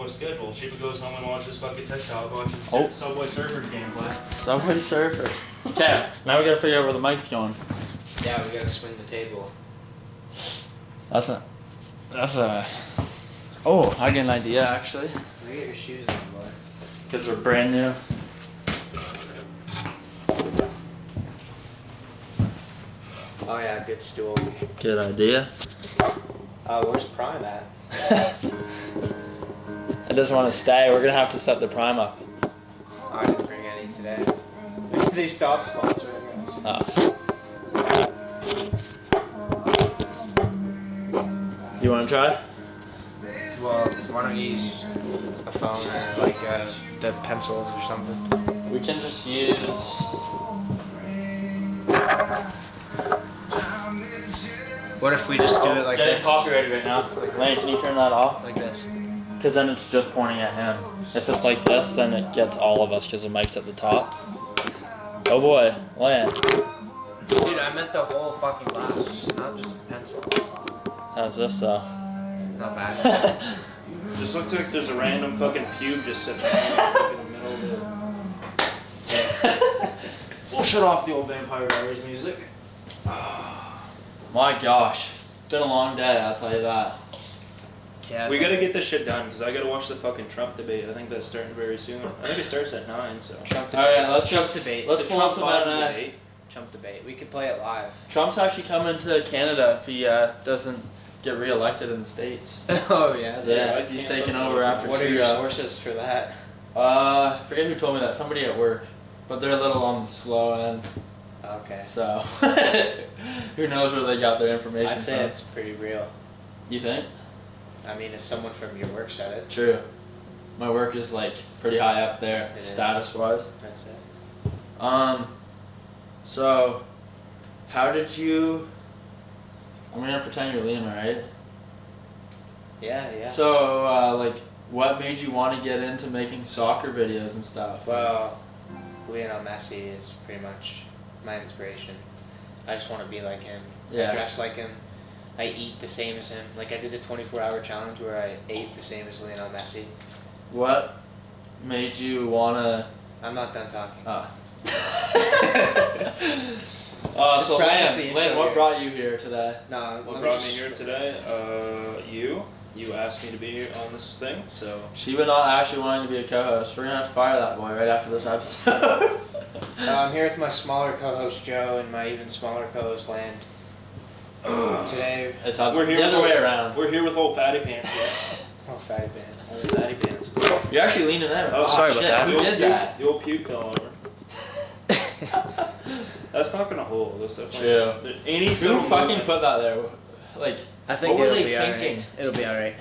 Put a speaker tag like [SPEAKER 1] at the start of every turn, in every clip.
[SPEAKER 1] normal schedule. She goes home and watches fucking TikTok, watching Subway Surfers gameplay.
[SPEAKER 2] Subway Surfers. Okay, now we gotta figure out where the mic's going.
[SPEAKER 3] Yeah, we gotta swing the table.
[SPEAKER 2] That's a. Oh, I get an idea actually.
[SPEAKER 3] Look at your shoes on, boy.
[SPEAKER 2] Because they're brand new.
[SPEAKER 3] Oh yeah, good stool.
[SPEAKER 2] Good idea.
[SPEAKER 3] Where's Prime at?
[SPEAKER 2] It doesn't want to stay. We're gonna have to set the Prime up.
[SPEAKER 3] I didn't bring any today. They stopped sponsoring us.
[SPEAKER 2] Oh. You want to try?
[SPEAKER 3] Well, why don't you use a phone or like the pencils or something?
[SPEAKER 2] We can just use.
[SPEAKER 3] What if we just do it like
[SPEAKER 2] Getting
[SPEAKER 3] this?
[SPEAKER 2] copyrighted right now. Lane, can you turn that off?
[SPEAKER 3] Like this.
[SPEAKER 2] Because then it's just pointing at him. If it's like this, then it gets all of us because the mic's at the top. Oh boy, Lane.
[SPEAKER 3] Dude, I meant the whole fucking glass, not just the pencils.
[SPEAKER 2] How's this though?
[SPEAKER 3] Not bad.
[SPEAKER 1] Just looks like there's a random fucking pube just sitting in the middle of the... We'll shut off the old Vampire Diaries music.
[SPEAKER 2] My gosh. Been a long day, I'll tell you that.
[SPEAKER 3] Yeah.
[SPEAKER 1] We gotta get this shit done because I gotta watch the fucking Trump debate. I think that's starting very soon. I think it starts at 9, so.
[SPEAKER 3] Trump debate.
[SPEAKER 2] Alright, let's
[SPEAKER 3] Trump
[SPEAKER 2] just
[SPEAKER 3] debate.
[SPEAKER 2] let's
[SPEAKER 1] The
[SPEAKER 2] pull up
[SPEAKER 1] Trump
[SPEAKER 2] to
[SPEAKER 1] Biden
[SPEAKER 2] that.
[SPEAKER 1] debate.
[SPEAKER 3] Trump debate. We could play it live.
[SPEAKER 2] Trump's actually coming to Canada if he doesn't get re-elected in the States.
[SPEAKER 3] Oh yeah.
[SPEAKER 2] Yeah,
[SPEAKER 1] I
[SPEAKER 2] he's
[SPEAKER 1] can't
[SPEAKER 2] taking
[SPEAKER 1] fucking
[SPEAKER 2] over after
[SPEAKER 3] What are your
[SPEAKER 2] Trudeau.
[SPEAKER 3] sources for that?
[SPEAKER 2] I forget who told me that. Somebody at work, but they're a little on the slow end.
[SPEAKER 3] Okay.
[SPEAKER 2] So who knows where they got their information
[SPEAKER 3] I'd say
[SPEAKER 2] from?
[SPEAKER 3] it's pretty real.
[SPEAKER 2] You think?
[SPEAKER 3] I mean, if someone from your work said it,
[SPEAKER 2] True. My work is like pretty high up there,
[SPEAKER 3] It is.
[SPEAKER 2] status wise.
[SPEAKER 3] that's it.
[SPEAKER 2] So how did you? I'm gonna pretend you're Liam, right?
[SPEAKER 3] Yeah, yeah.
[SPEAKER 2] So like, what made you want to get into making soccer videos and stuff?
[SPEAKER 3] Well, Lionel Messi is pretty much my inspiration. I just want to be like him.
[SPEAKER 2] Yeah.
[SPEAKER 3] I dress like him. I eat the same as him. Like I did a 24-hour challenge where I ate the same as Lionel Messi.
[SPEAKER 2] What made you wanna?
[SPEAKER 3] I'm not done talking.
[SPEAKER 2] So
[SPEAKER 3] practice the intro
[SPEAKER 2] Lane, what
[SPEAKER 3] here.
[SPEAKER 2] brought you here today?
[SPEAKER 3] No,
[SPEAKER 1] What brought me here today? You asked me to be on this thing, so.
[SPEAKER 2] She would not actually wanting to be a co-host. We're gonna have to fire that boy right after this episode.
[SPEAKER 3] I'm here with my smaller co-host Joe and my even smaller co-host Land. Today,
[SPEAKER 2] It's
[SPEAKER 1] We're here
[SPEAKER 2] the other
[SPEAKER 1] with
[SPEAKER 2] way
[SPEAKER 1] old-
[SPEAKER 2] around.
[SPEAKER 1] We're here with old fatty pants.
[SPEAKER 3] oh fatty bands.
[SPEAKER 1] Old fatty pants.
[SPEAKER 2] You're actually leaning in.
[SPEAKER 1] Oh, sorry
[SPEAKER 2] shit,
[SPEAKER 1] about that.
[SPEAKER 2] Who did that?
[SPEAKER 1] The old puke fell over. That's not gonna hold. That's definitely.
[SPEAKER 2] True.
[SPEAKER 1] Any
[SPEAKER 2] Who
[SPEAKER 1] subtle
[SPEAKER 2] fucking
[SPEAKER 1] movement-
[SPEAKER 2] put that there? Like,
[SPEAKER 3] I think
[SPEAKER 2] what were
[SPEAKER 3] it'll
[SPEAKER 2] they
[SPEAKER 3] be
[SPEAKER 2] thinking?
[SPEAKER 3] alright. It'll be alright.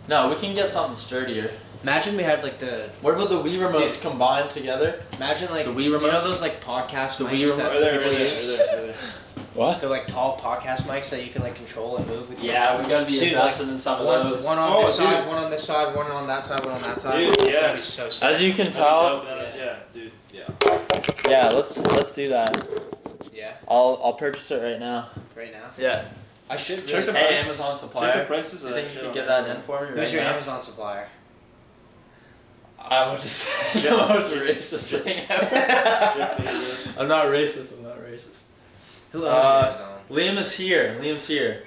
[SPEAKER 2] No, we can get something sturdier.
[SPEAKER 3] Imagine we had like the.
[SPEAKER 2] What about the Wii remotes combined together?
[SPEAKER 3] Imagine like
[SPEAKER 2] The Wii
[SPEAKER 3] You know
[SPEAKER 2] remotes?
[SPEAKER 3] those like podcast
[SPEAKER 2] The
[SPEAKER 3] mics
[SPEAKER 2] Wii
[SPEAKER 3] that
[SPEAKER 1] Right there,
[SPEAKER 3] people
[SPEAKER 1] right there,
[SPEAKER 3] use?
[SPEAKER 1] right there, right there.
[SPEAKER 2] What?
[SPEAKER 3] They're like tall podcast mics that you can like control and move with.
[SPEAKER 2] Yeah, we gotta be
[SPEAKER 3] Dude,
[SPEAKER 2] invested in some of
[SPEAKER 3] One,
[SPEAKER 2] those.
[SPEAKER 3] one on
[SPEAKER 1] Oh,
[SPEAKER 3] this side,
[SPEAKER 1] dude.
[SPEAKER 3] one on this side, one on that side, one on that side.
[SPEAKER 1] Dude,
[SPEAKER 3] That'd be
[SPEAKER 1] yes.
[SPEAKER 3] so sick.
[SPEAKER 2] As you can
[SPEAKER 1] I can
[SPEAKER 2] tell,
[SPEAKER 1] yeah, dude, yeah.
[SPEAKER 2] yeah. Let's do that.
[SPEAKER 3] Yeah,
[SPEAKER 2] I'll purchase it right now.
[SPEAKER 3] right now.
[SPEAKER 2] Yeah.
[SPEAKER 3] I should
[SPEAKER 1] Check
[SPEAKER 3] really.
[SPEAKER 1] the
[SPEAKER 2] Hey,
[SPEAKER 1] price.
[SPEAKER 2] Amazon
[SPEAKER 1] Check
[SPEAKER 2] supplier.
[SPEAKER 1] the prices
[SPEAKER 2] You
[SPEAKER 1] of
[SPEAKER 2] think
[SPEAKER 1] that
[SPEAKER 2] you
[SPEAKER 1] shit
[SPEAKER 2] could
[SPEAKER 1] on
[SPEAKER 2] get that
[SPEAKER 1] Amazon.
[SPEAKER 2] in for me
[SPEAKER 3] Who's
[SPEAKER 2] right
[SPEAKER 3] your
[SPEAKER 2] now?
[SPEAKER 3] Amazon supplier?
[SPEAKER 2] I would just say the most racist thing ever.
[SPEAKER 1] Jeff Bezos.
[SPEAKER 2] I'm not racist. I'm not racist.
[SPEAKER 3] Who owns Amazon?
[SPEAKER 2] Liam is here. Liam's here.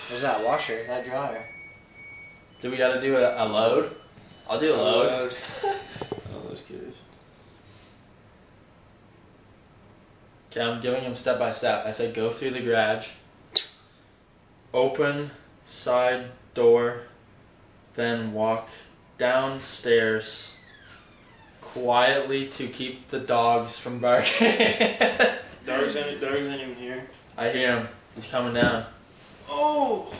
[SPEAKER 3] There's that washer, that dryer.
[SPEAKER 2] Do we gotta do a load? I'll do a load.
[SPEAKER 1] Oh, those kids.
[SPEAKER 2] Okay, I'm giving him step by step. I said go through the garage, open side door, then walk downstairs quietly to keep the dogs from barking.
[SPEAKER 1] Dogs ain't even here.
[SPEAKER 2] I hear him. He's coming down.
[SPEAKER 1] Oh!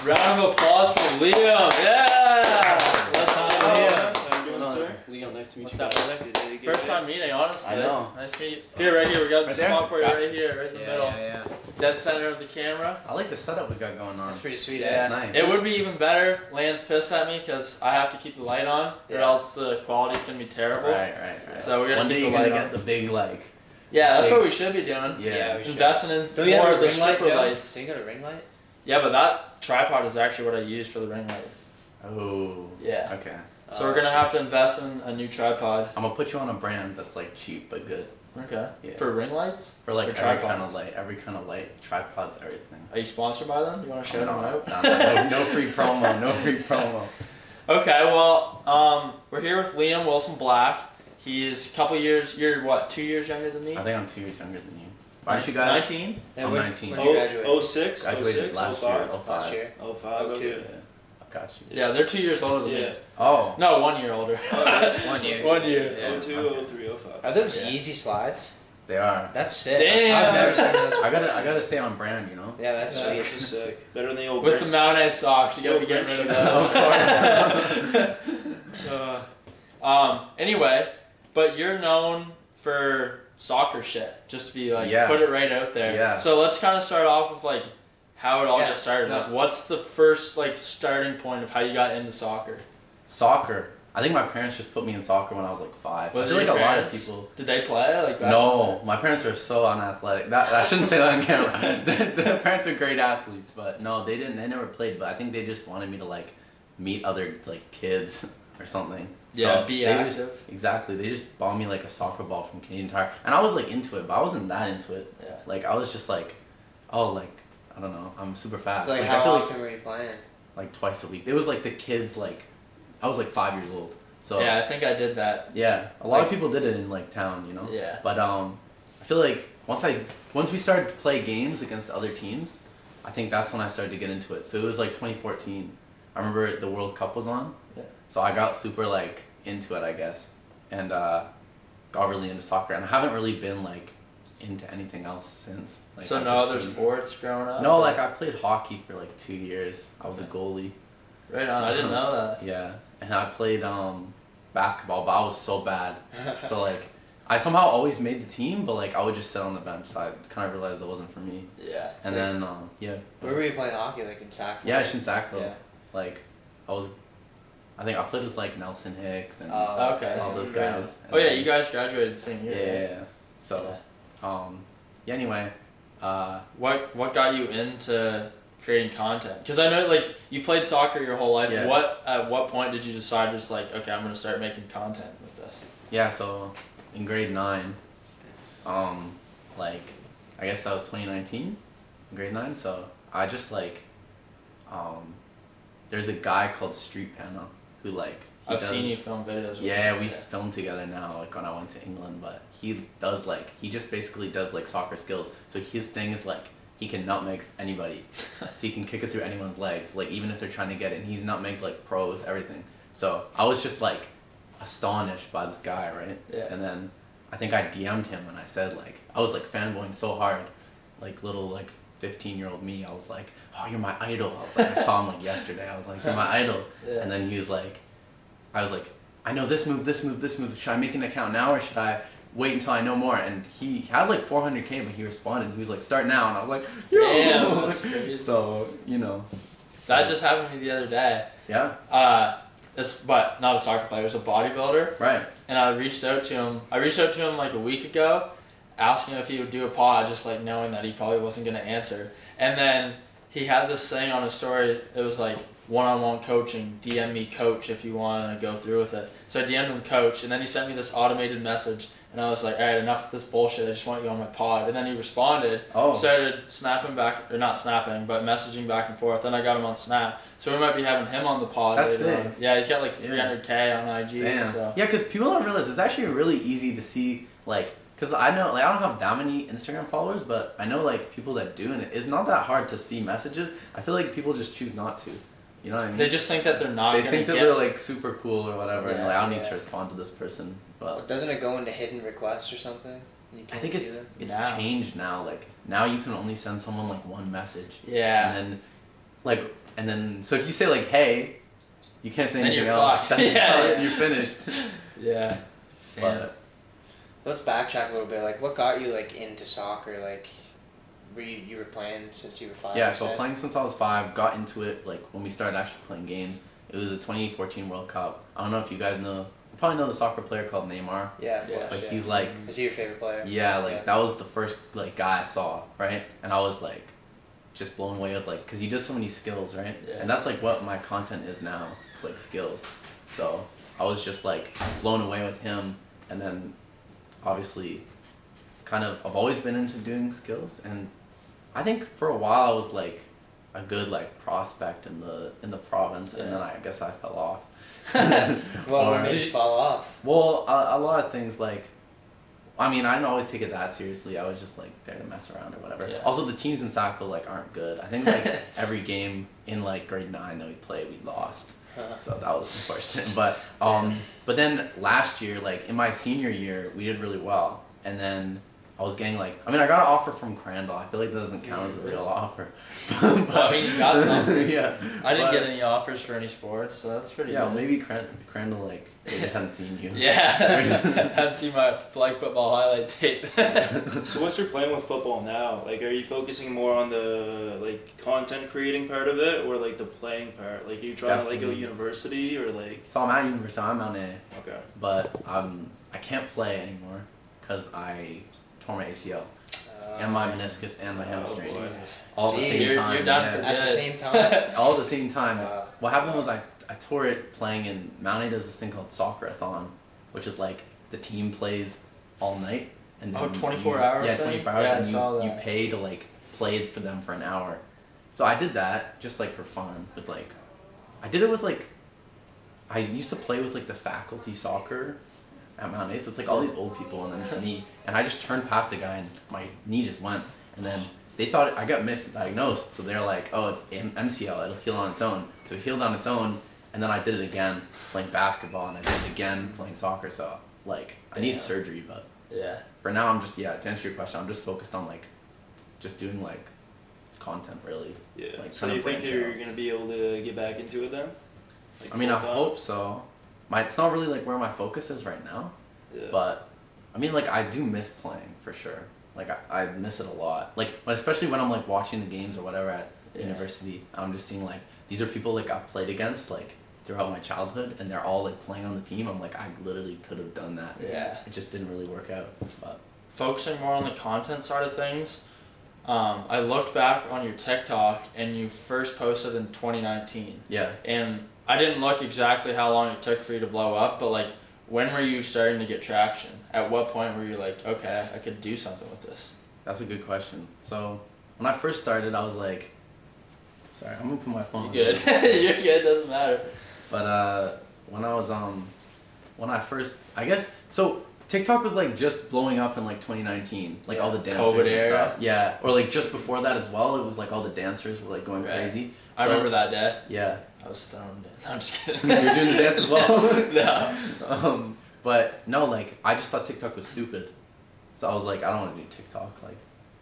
[SPEAKER 2] Round of applause for Liam. Yeah! Let's have Liam.
[SPEAKER 1] How you doing, sir?
[SPEAKER 4] Liam, nice to meet
[SPEAKER 2] What's
[SPEAKER 4] you.
[SPEAKER 2] up, brother? First time meeting, honestly.
[SPEAKER 4] I know.
[SPEAKER 2] Nice to meet you. Here, right here. We got
[SPEAKER 3] Right
[SPEAKER 2] the
[SPEAKER 3] there?
[SPEAKER 2] spot for you
[SPEAKER 3] Gotcha.
[SPEAKER 2] right here, right in the middle.
[SPEAKER 3] yeah.
[SPEAKER 2] Dead center of the camera.
[SPEAKER 4] I like the setup we got going on.
[SPEAKER 3] That's pretty sweet,
[SPEAKER 2] Yeah.
[SPEAKER 3] eh?
[SPEAKER 4] nice.
[SPEAKER 2] It would be even better. Land's pissed at me because I have to keep the light on, or
[SPEAKER 3] Yeah.
[SPEAKER 2] else the quality's gonna be terrible.
[SPEAKER 4] Right.
[SPEAKER 2] So we're gonna
[SPEAKER 4] One
[SPEAKER 2] keep
[SPEAKER 4] day
[SPEAKER 2] the
[SPEAKER 4] you're gonna
[SPEAKER 2] light
[SPEAKER 4] get
[SPEAKER 2] on.
[SPEAKER 4] the big like.
[SPEAKER 2] Yeah, that's
[SPEAKER 4] big-
[SPEAKER 2] what we should be doing.
[SPEAKER 3] Yeah, we should.
[SPEAKER 2] Investing in
[SPEAKER 3] Do we
[SPEAKER 2] more
[SPEAKER 3] have
[SPEAKER 2] of
[SPEAKER 3] a
[SPEAKER 2] the
[SPEAKER 3] ring light,
[SPEAKER 2] stripper
[SPEAKER 3] Joe?
[SPEAKER 2] lights.
[SPEAKER 3] Do you got a ring light?
[SPEAKER 2] Yeah, but that tripod is actually what I use for the ring light.
[SPEAKER 4] Oh.
[SPEAKER 2] Yeah.
[SPEAKER 4] Okay.
[SPEAKER 2] So we're gonna have to invest in a new tripod.
[SPEAKER 4] I'm gonna put you on a brand that's like cheap but good.
[SPEAKER 2] Okay.
[SPEAKER 4] Yeah.
[SPEAKER 2] For ring lights?
[SPEAKER 4] For like
[SPEAKER 2] Or
[SPEAKER 4] every kind
[SPEAKER 2] tripods?
[SPEAKER 4] of light, tripods, everything.
[SPEAKER 2] Are you sponsored by them? You want to shout them out?
[SPEAKER 4] No free promo. No free promo.
[SPEAKER 2] Okay, well, we're here with Liam Wilson Black. He's a couple years. You're what? 2 years younger than me.
[SPEAKER 4] I think I'm 2 years younger than you. Aren't you guys?
[SPEAKER 2] 19.
[SPEAKER 3] Yeah,
[SPEAKER 4] I'm
[SPEAKER 3] when-
[SPEAKER 4] 19.
[SPEAKER 3] When did you graduate?
[SPEAKER 1] 06,
[SPEAKER 4] Graduated
[SPEAKER 1] 06,
[SPEAKER 4] last
[SPEAKER 1] 05.
[SPEAKER 4] year. 05.
[SPEAKER 3] Last year.
[SPEAKER 1] 05,
[SPEAKER 3] 02.
[SPEAKER 1] okay.
[SPEAKER 4] Yeah. I got you.
[SPEAKER 2] Yeah, they're 2 years older than
[SPEAKER 1] Yeah.
[SPEAKER 2] me.
[SPEAKER 4] Oh.
[SPEAKER 2] No, 1 year older.
[SPEAKER 3] 1 year.
[SPEAKER 2] 1 year.
[SPEAKER 3] Yeah.
[SPEAKER 1] 02, 03, 05.
[SPEAKER 3] Are those
[SPEAKER 2] Yeah.
[SPEAKER 3] Yeezy slides?
[SPEAKER 4] They are.
[SPEAKER 3] That's sick.
[SPEAKER 2] Damn.
[SPEAKER 3] I've never seen those.
[SPEAKER 4] I gotta stay on brand, you know.
[SPEAKER 3] Yeah, that's
[SPEAKER 1] Yeah,
[SPEAKER 3] sweet.
[SPEAKER 1] this is sick. Better than the old
[SPEAKER 2] With the Mount socks, you gotta be
[SPEAKER 1] Little
[SPEAKER 2] getting rid
[SPEAKER 1] Grinch.
[SPEAKER 2] of those. Anyway, but you're known for soccer shit. Just to be like,
[SPEAKER 4] Yeah.
[SPEAKER 2] put it right out there.
[SPEAKER 4] Yeah.
[SPEAKER 2] So let's kind of start off with like how it all
[SPEAKER 3] Yeah,
[SPEAKER 2] gets started.
[SPEAKER 3] no.
[SPEAKER 2] Like, what's the first like starting point of how you got into soccer?
[SPEAKER 4] Soccer. I think my parents just put me in soccer when I was like 5.
[SPEAKER 2] Was
[SPEAKER 4] I feel
[SPEAKER 2] it
[SPEAKER 4] like
[SPEAKER 2] your
[SPEAKER 4] a lot of
[SPEAKER 2] parents?
[SPEAKER 4] people.
[SPEAKER 2] Did they play like that?
[SPEAKER 4] No, my parents are so unathletic. That I shouldn't say that on camera. The parents are great athletes, but no, they didn't. They never played. But I think they just wanted me to like meet other like kids or something.
[SPEAKER 2] Yeah,
[SPEAKER 4] So
[SPEAKER 2] be
[SPEAKER 4] they
[SPEAKER 2] active.
[SPEAKER 4] Exactly. They just bought me like a soccer ball from Canadian Tire, and I was like into it, but I wasn't that into it.
[SPEAKER 2] Yeah.
[SPEAKER 4] Like I was just like, oh, like I don't know, I'm super fast.
[SPEAKER 3] Like,
[SPEAKER 4] I
[SPEAKER 3] how
[SPEAKER 4] feel
[SPEAKER 3] often were you playing?
[SPEAKER 4] like twice a week. It was like the kids like, I was like 5 years old. So
[SPEAKER 2] Yeah, I think I did that.
[SPEAKER 4] yeah, a lot
[SPEAKER 3] Like-
[SPEAKER 4] of people did it in like town, you know.
[SPEAKER 2] Yeah.
[SPEAKER 4] But I feel like once we started to play games against other teams, I think that's when I started to get into it. So it was like 2014. I remember the World Cup was on.
[SPEAKER 2] Yeah.
[SPEAKER 4] So I got super like into it, I guess, and got really into soccer. And I haven't really been like into anything else since. Like,
[SPEAKER 2] So
[SPEAKER 4] I've
[SPEAKER 2] no
[SPEAKER 4] just
[SPEAKER 2] other
[SPEAKER 4] been-
[SPEAKER 2] sports growing up?
[SPEAKER 4] No, like I played hockey for like 2 years. I was a goalie.
[SPEAKER 2] Right on, I didn't know that.
[SPEAKER 4] Yeah, and I played basketball, but I was so bad. So like, I somehow always made the team, but like I would just sit on the bench. So I kind of realized that wasn't for me.
[SPEAKER 2] Yeah.
[SPEAKER 4] And then yeah.
[SPEAKER 3] Where were you playing hockey? Like in Sackville?
[SPEAKER 4] Yeah, it's in Sackville.
[SPEAKER 3] Yeah.
[SPEAKER 4] Like, I think I played with like Nelson Hicks and
[SPEAKER 3] Oh,
[SPEAKER 2] Okay.
[SPEAKER 4] all those
[SPEAKER 2] Right.
[SPEAKER 4] guys.
[SPEAKER 2] Oh yeah, you guys graduated the same
[SPEAKER 4] Yeah,
[SPEAKER 2] year.
[SPEAKER 4] yeah,
[SPEAKER 2] right?
[SPEAKER 4] yeah. So, yeah. Anyway,
[SPEAKER 2] What got you into creating content? Because I know like you played soccer your whole life.
[SPEAKER 4] Yeah.
[SPEAKER 2] At what point did you decide just like, okay, I'm gonna start making content with this?
[SPEAKER 4] yeah. So, in grade 9, like, I guess that was 2019, in grade 9. So I just like, there's a guy called Street Panna who like.
[SPEAKER 2] I've seen you film videos. With
[SPEAKER 4] Yeah,
[SPEAKER 2] him.
[SPEAKER 4] we filmed together now, like when I went to England, but he just basically does like soccer skills. So his thing is like, he can nutmeg anybody. So he can kick it through anyone's legs, like even if they're trying to get it, and he's nutmegged like pros, everything. So I was just like, astonished by this guy, right?
[SPEAKER 2] Yeah.
[SPEAKER 4] And then, I think I DM'd him and I said like, I was like fanboying so hard, like little like 15-year-old me, I was like, oh, you're my idol. I was like, I saw him like yesterday, I was like, you're my idol.
[SPEAKER 2] Yeah.
[SPEAKER 4] And then he was like, I was like, I know this move, this move, this move. Should I make an account now or should I wait until I know more? And he had like 400K, but he responded. He was like, start now. And I was like, yo.
[SPEAKER 2] Damn, that's crazy.
[SPEAKER 4] So, you know.
[SPEAKER 2] That just happened to me the other day.
[SPEAKER 4] Yeah.
[SPEAKER 2] But not a soccer player. It was a bodybuilder.
[SPEAKER 4] Right.
[SPEAKER 2] And I reached out to him. Like a week ago, asking if he would do a pod, just like knowing that he probably wasn't gonna answer. And then he had this thing on his story. It was like one-on-one coaching. DM me, coach, if you want to go through with it. So I DM'd him, coach, and then he sent me this automated message. And I was like, all right, enough of this bullshit. I just want you on my pod. And then he responded.
[SPEAKER 4] Oh.
[SPEAKER 2] Started snapping back, or not snapping, but messaging back and forth. Then I got him on Snap. So we might be having him on the pod
[SPEAKER 4] That's
[SPEAKER 2] later
[SPEAKER 4] sick.
[SPEAKER 2] on. Yeah, he's got like 300K on IG.
[SPEAKER 4] Damn.
[SPEAKER 2] So.
[SPEAKER 4] Yeah, because people don't realize it's actually really easy to see, like, because I know, like, I don't have that many Instagram followers, but I know, like, people that do, and it's not that hard to see messages. I feel like people just choose not to. You know what I mean?
[SPEAKER 2] They just think that they're not
[SPEAKER 4] They
[SPEAKER 2] gonna
[SPEAKER 4] think that
[SPEAKER 2] get...
[SPEAKER 4] they're, like, super cool or whatever, and,
[SPEAKER 2] Yeah,
[SPEAKER 4] like, I don't need
[SPEAKER 3] yeah.
[SPEAKER 4] to respond to this person. But
[SPEAKER 3] Doesn't it go into hidden requests or something? You
[SPEAKER 4] I
[SPEAKER 3] can't
[SPEAKER 4] think
[SPEAKER 3] see
[SPEAKER 4] it's
[SPEAKER 3] them.
[SPEAKER 2] Now.
[SPEAKER 4] changed now. Like, now you can only send someone, like, one message.
[SPEAKER 2] Yeah.
[SPEAKER 4] And then, so if you say, like, hey, you can't say
[SPEAKER 2] Then
[SPEAKER 4] anything
[SPEAKER 2] you're
[SPEAKER 4] else.
[SPEAKER 2] fucked.
[SPEAKER 4] That's
[SPEAKER 2] Yeah,
[SPEAKER 4] it.
[SPEAKER 2] yeah.
[SPEAKER 4] You're finished.
[SPEAKER 2] Yeah. Damn.
[SPEAKER 4] But,
[SPEAKER 3] Let's backtrack a little bit. Like, what got you like into soccer? Like, were you were playing since you were 5?
[SPEAKER 4] yeah,
[SPEAKER 3] you
[SPEAKER 4] so
[SPEAKER 3] said?
[SPEAKER 4] playing since I was 5, got into it like when we started actually playing games. It was a 2014 World Cup. I don't know if you guys know, you probably know the soccer player called Neymar.
[SPEAKER 3] Yeah, of
[SPEAKER 2] Yeah.
[SPEAKER 3] course.
[SPEAKER 4] Like
[SPEAKER 3] yeah.
[SPEAKER 4] he's like,
[SPEAKER 3] Is he your favorite player?
[SPEAKER 4] yeah, like
[SPEAKER 3] Yeah.
[SPEAKER 4] that was the first like guy I saw, right? And I was like, just blown away with like, cause he does so many skills, right?
[SPEAKER 2] Yeah.
[SPEAKER 4] And that's like what my content is now. It's like skills. So I was just like blown away with him, and then obviously I've always been into doing skills, and I think for a while I was like a good like prospect in the province, and then I guess I fell off.
[SPEAKER 3] Well, what made you fall off?
[SPEAKER 4] Well, a lot of things like, I mean, I didn't always take it that seriously. I was just like there to mess around or whatever.
[SPEAKER 2] Yeah.
[SPEAKER 4] Also, the teams in Sackville like aren't good. I think like every game in like grade 9 that we played, we lost. So that was unfortunate. But then last year, like in my senior year, we did really well, and then I was getting like, I mean, I got an offer from Crandall. I feel like that doesn't count as a real offer.
[SPEAKER 2] Well, I mean, you got something.
[SPEAKER 4] Yeah.
[SPEAKER 2] I didn't get any offers for any sports, so that's pretty
[SPEAKER 4] Yeah,
[SPEAKER 2] good.
[SPEAKER 4] maybe Crandall like they just hadn't seen you.
[SPEAKER 2] Yeah, hadn't seen my flag football highlight tape.
[SPEAKER 1] So what's your plan with football now? Like, are you focusing more on the like content creating part of it, or like the playing part? Like, are you trying to like go
[SPEAKER 4] Definitely.
[SPEAKER 1] university, or like?
[SPEAKER 4] So I'm at university. I'm Mount A,
[SPEAKER 1] Okay.
[SPEAKER 4] but I can't play anymore because I tore my ACL and my meniscus and my hamstring
[SPEAKER 1] boy.
[SPEAKER 4] all at the same
[SPEAKER 2] You're
[SPEAKER 4] time.
[SPEAKER 2] done
[SPEAKER 4] yeah.
[SPEAKER 2] for
[SPEAKER 3] At the
[SPEAKER 2] good.
[SPEAKER 3] same time.
[SPEAKER 4] All at the same time.
[SPEAKER 3] Wow.
[SPEAKER 4] What happened was I tore it playing in Mount A does this thing called soccer-a-thon, which is like the team plays all night and then
[SPEAKER 2] Oh, 24-hour
[SPEAKER 4] yeah,
[SPEAKER 2] thing?
[SPEAKER 4] 24 hours
[SPEAKER 2] Yeah, I
[SPEAKER 4] and
[SPEAKER 2] saw
[SPEAKER 4] you
[SPEAKER 2] that.
[SPEAKER 4] pay to like play for them for an hour. So I did that just like for fun with like I did it with like I used to play with like the faculty soccer at Mount A, so it's like all these old people and then me, and I just turned past a guy and my knee just went, and then they thought I got misdiagnosed, so they're like, oh, it's MCL, it'll heal on its own. So it healed on its own, and then I did it again playing basketball, and I did it again playing soccer. So like I need surgery, but
[SPEAKER 2] Yeah.
[SPEAKER 4] for now I'm just to answer your question, I'm just focused on like just doing like content really.
[SPEAKER 1] Yeah.
[SPEAKER 4] Like,
[SPEAKER 1] So
[SPEAKER 4] kind
[SPEAKER 1] you
[SPEAKER 4] of
[SPEAKER 1] think
[SPEAKER 4] branch
[SPEAKER 1] you're
[SPEAKER 4] out.
[SPEAKER 1] gonna be able to get back into it then? Like
[SPEAKER 4] I mean, I
[SPEAKER 1] full-time?
[SPEAKER 4] hope so. It's not really like where my focus is right now,
[SPEAKER 1] Yeah.
[SPEAKER 4] but I mean, like I do miss playing for sure. Like I miss it a lot. Like, but especially when I'm like watching the games or whatever at university, I'm just seeing like these are people like I've played against like throughout my childhood, and they're all like playing on the team. I'm like, I literally could have done that.
[SPEAKER 2] Yeah.
[SPEAKER 4] It just didn't really work out. But
[SPEAKER 2] Focusing more on the content side of things, I looked back on your TikTok and you first posted in 2019.
[SPEAKER 4] yeah,
[SPEAKER 2] And I didn't look exactly how long it took for you to blow up, but like, when were you starting to get traction? At what point were you like, okay, I could do something with this?
[SPEAKER 4] that's a good question. So when I first started, I was like, sorry, I'm gonna put my phone.
[SPEAKER 2] You're
[SPEAKER 4] on.
[SPEAKER 2] good. You're good, doesn't matter.
[SPEAKER 4] But when I was when I first, I guess, so TikTok was like just blowing up in like 2019, like all the dancers
[SPEAKER 2] COVID
[SPEAKER 4] and
[SPEAKER 2] era.
[SPEAKER 4] stuff. Yeah, or like just before that as well. It was like all the dancers were like going
[SPEAKER 2] Right.
[SPEAKER 4] crazy.
[SPEAKER 2] I
[SPEAKER 4] So-
[SPEAKER 2] remember that day.
[SPEAKER 4] Yeah,
[SPEAKER 2] I was stoned. No, I'm just kidding.
[SPEAKER 4] you're doing the dance as well.
[SPEAKER 2] No.
[SPEAKER 4] But no, like I just thought TikTok was stupid, so I was like, I don't want to do TikTok. Like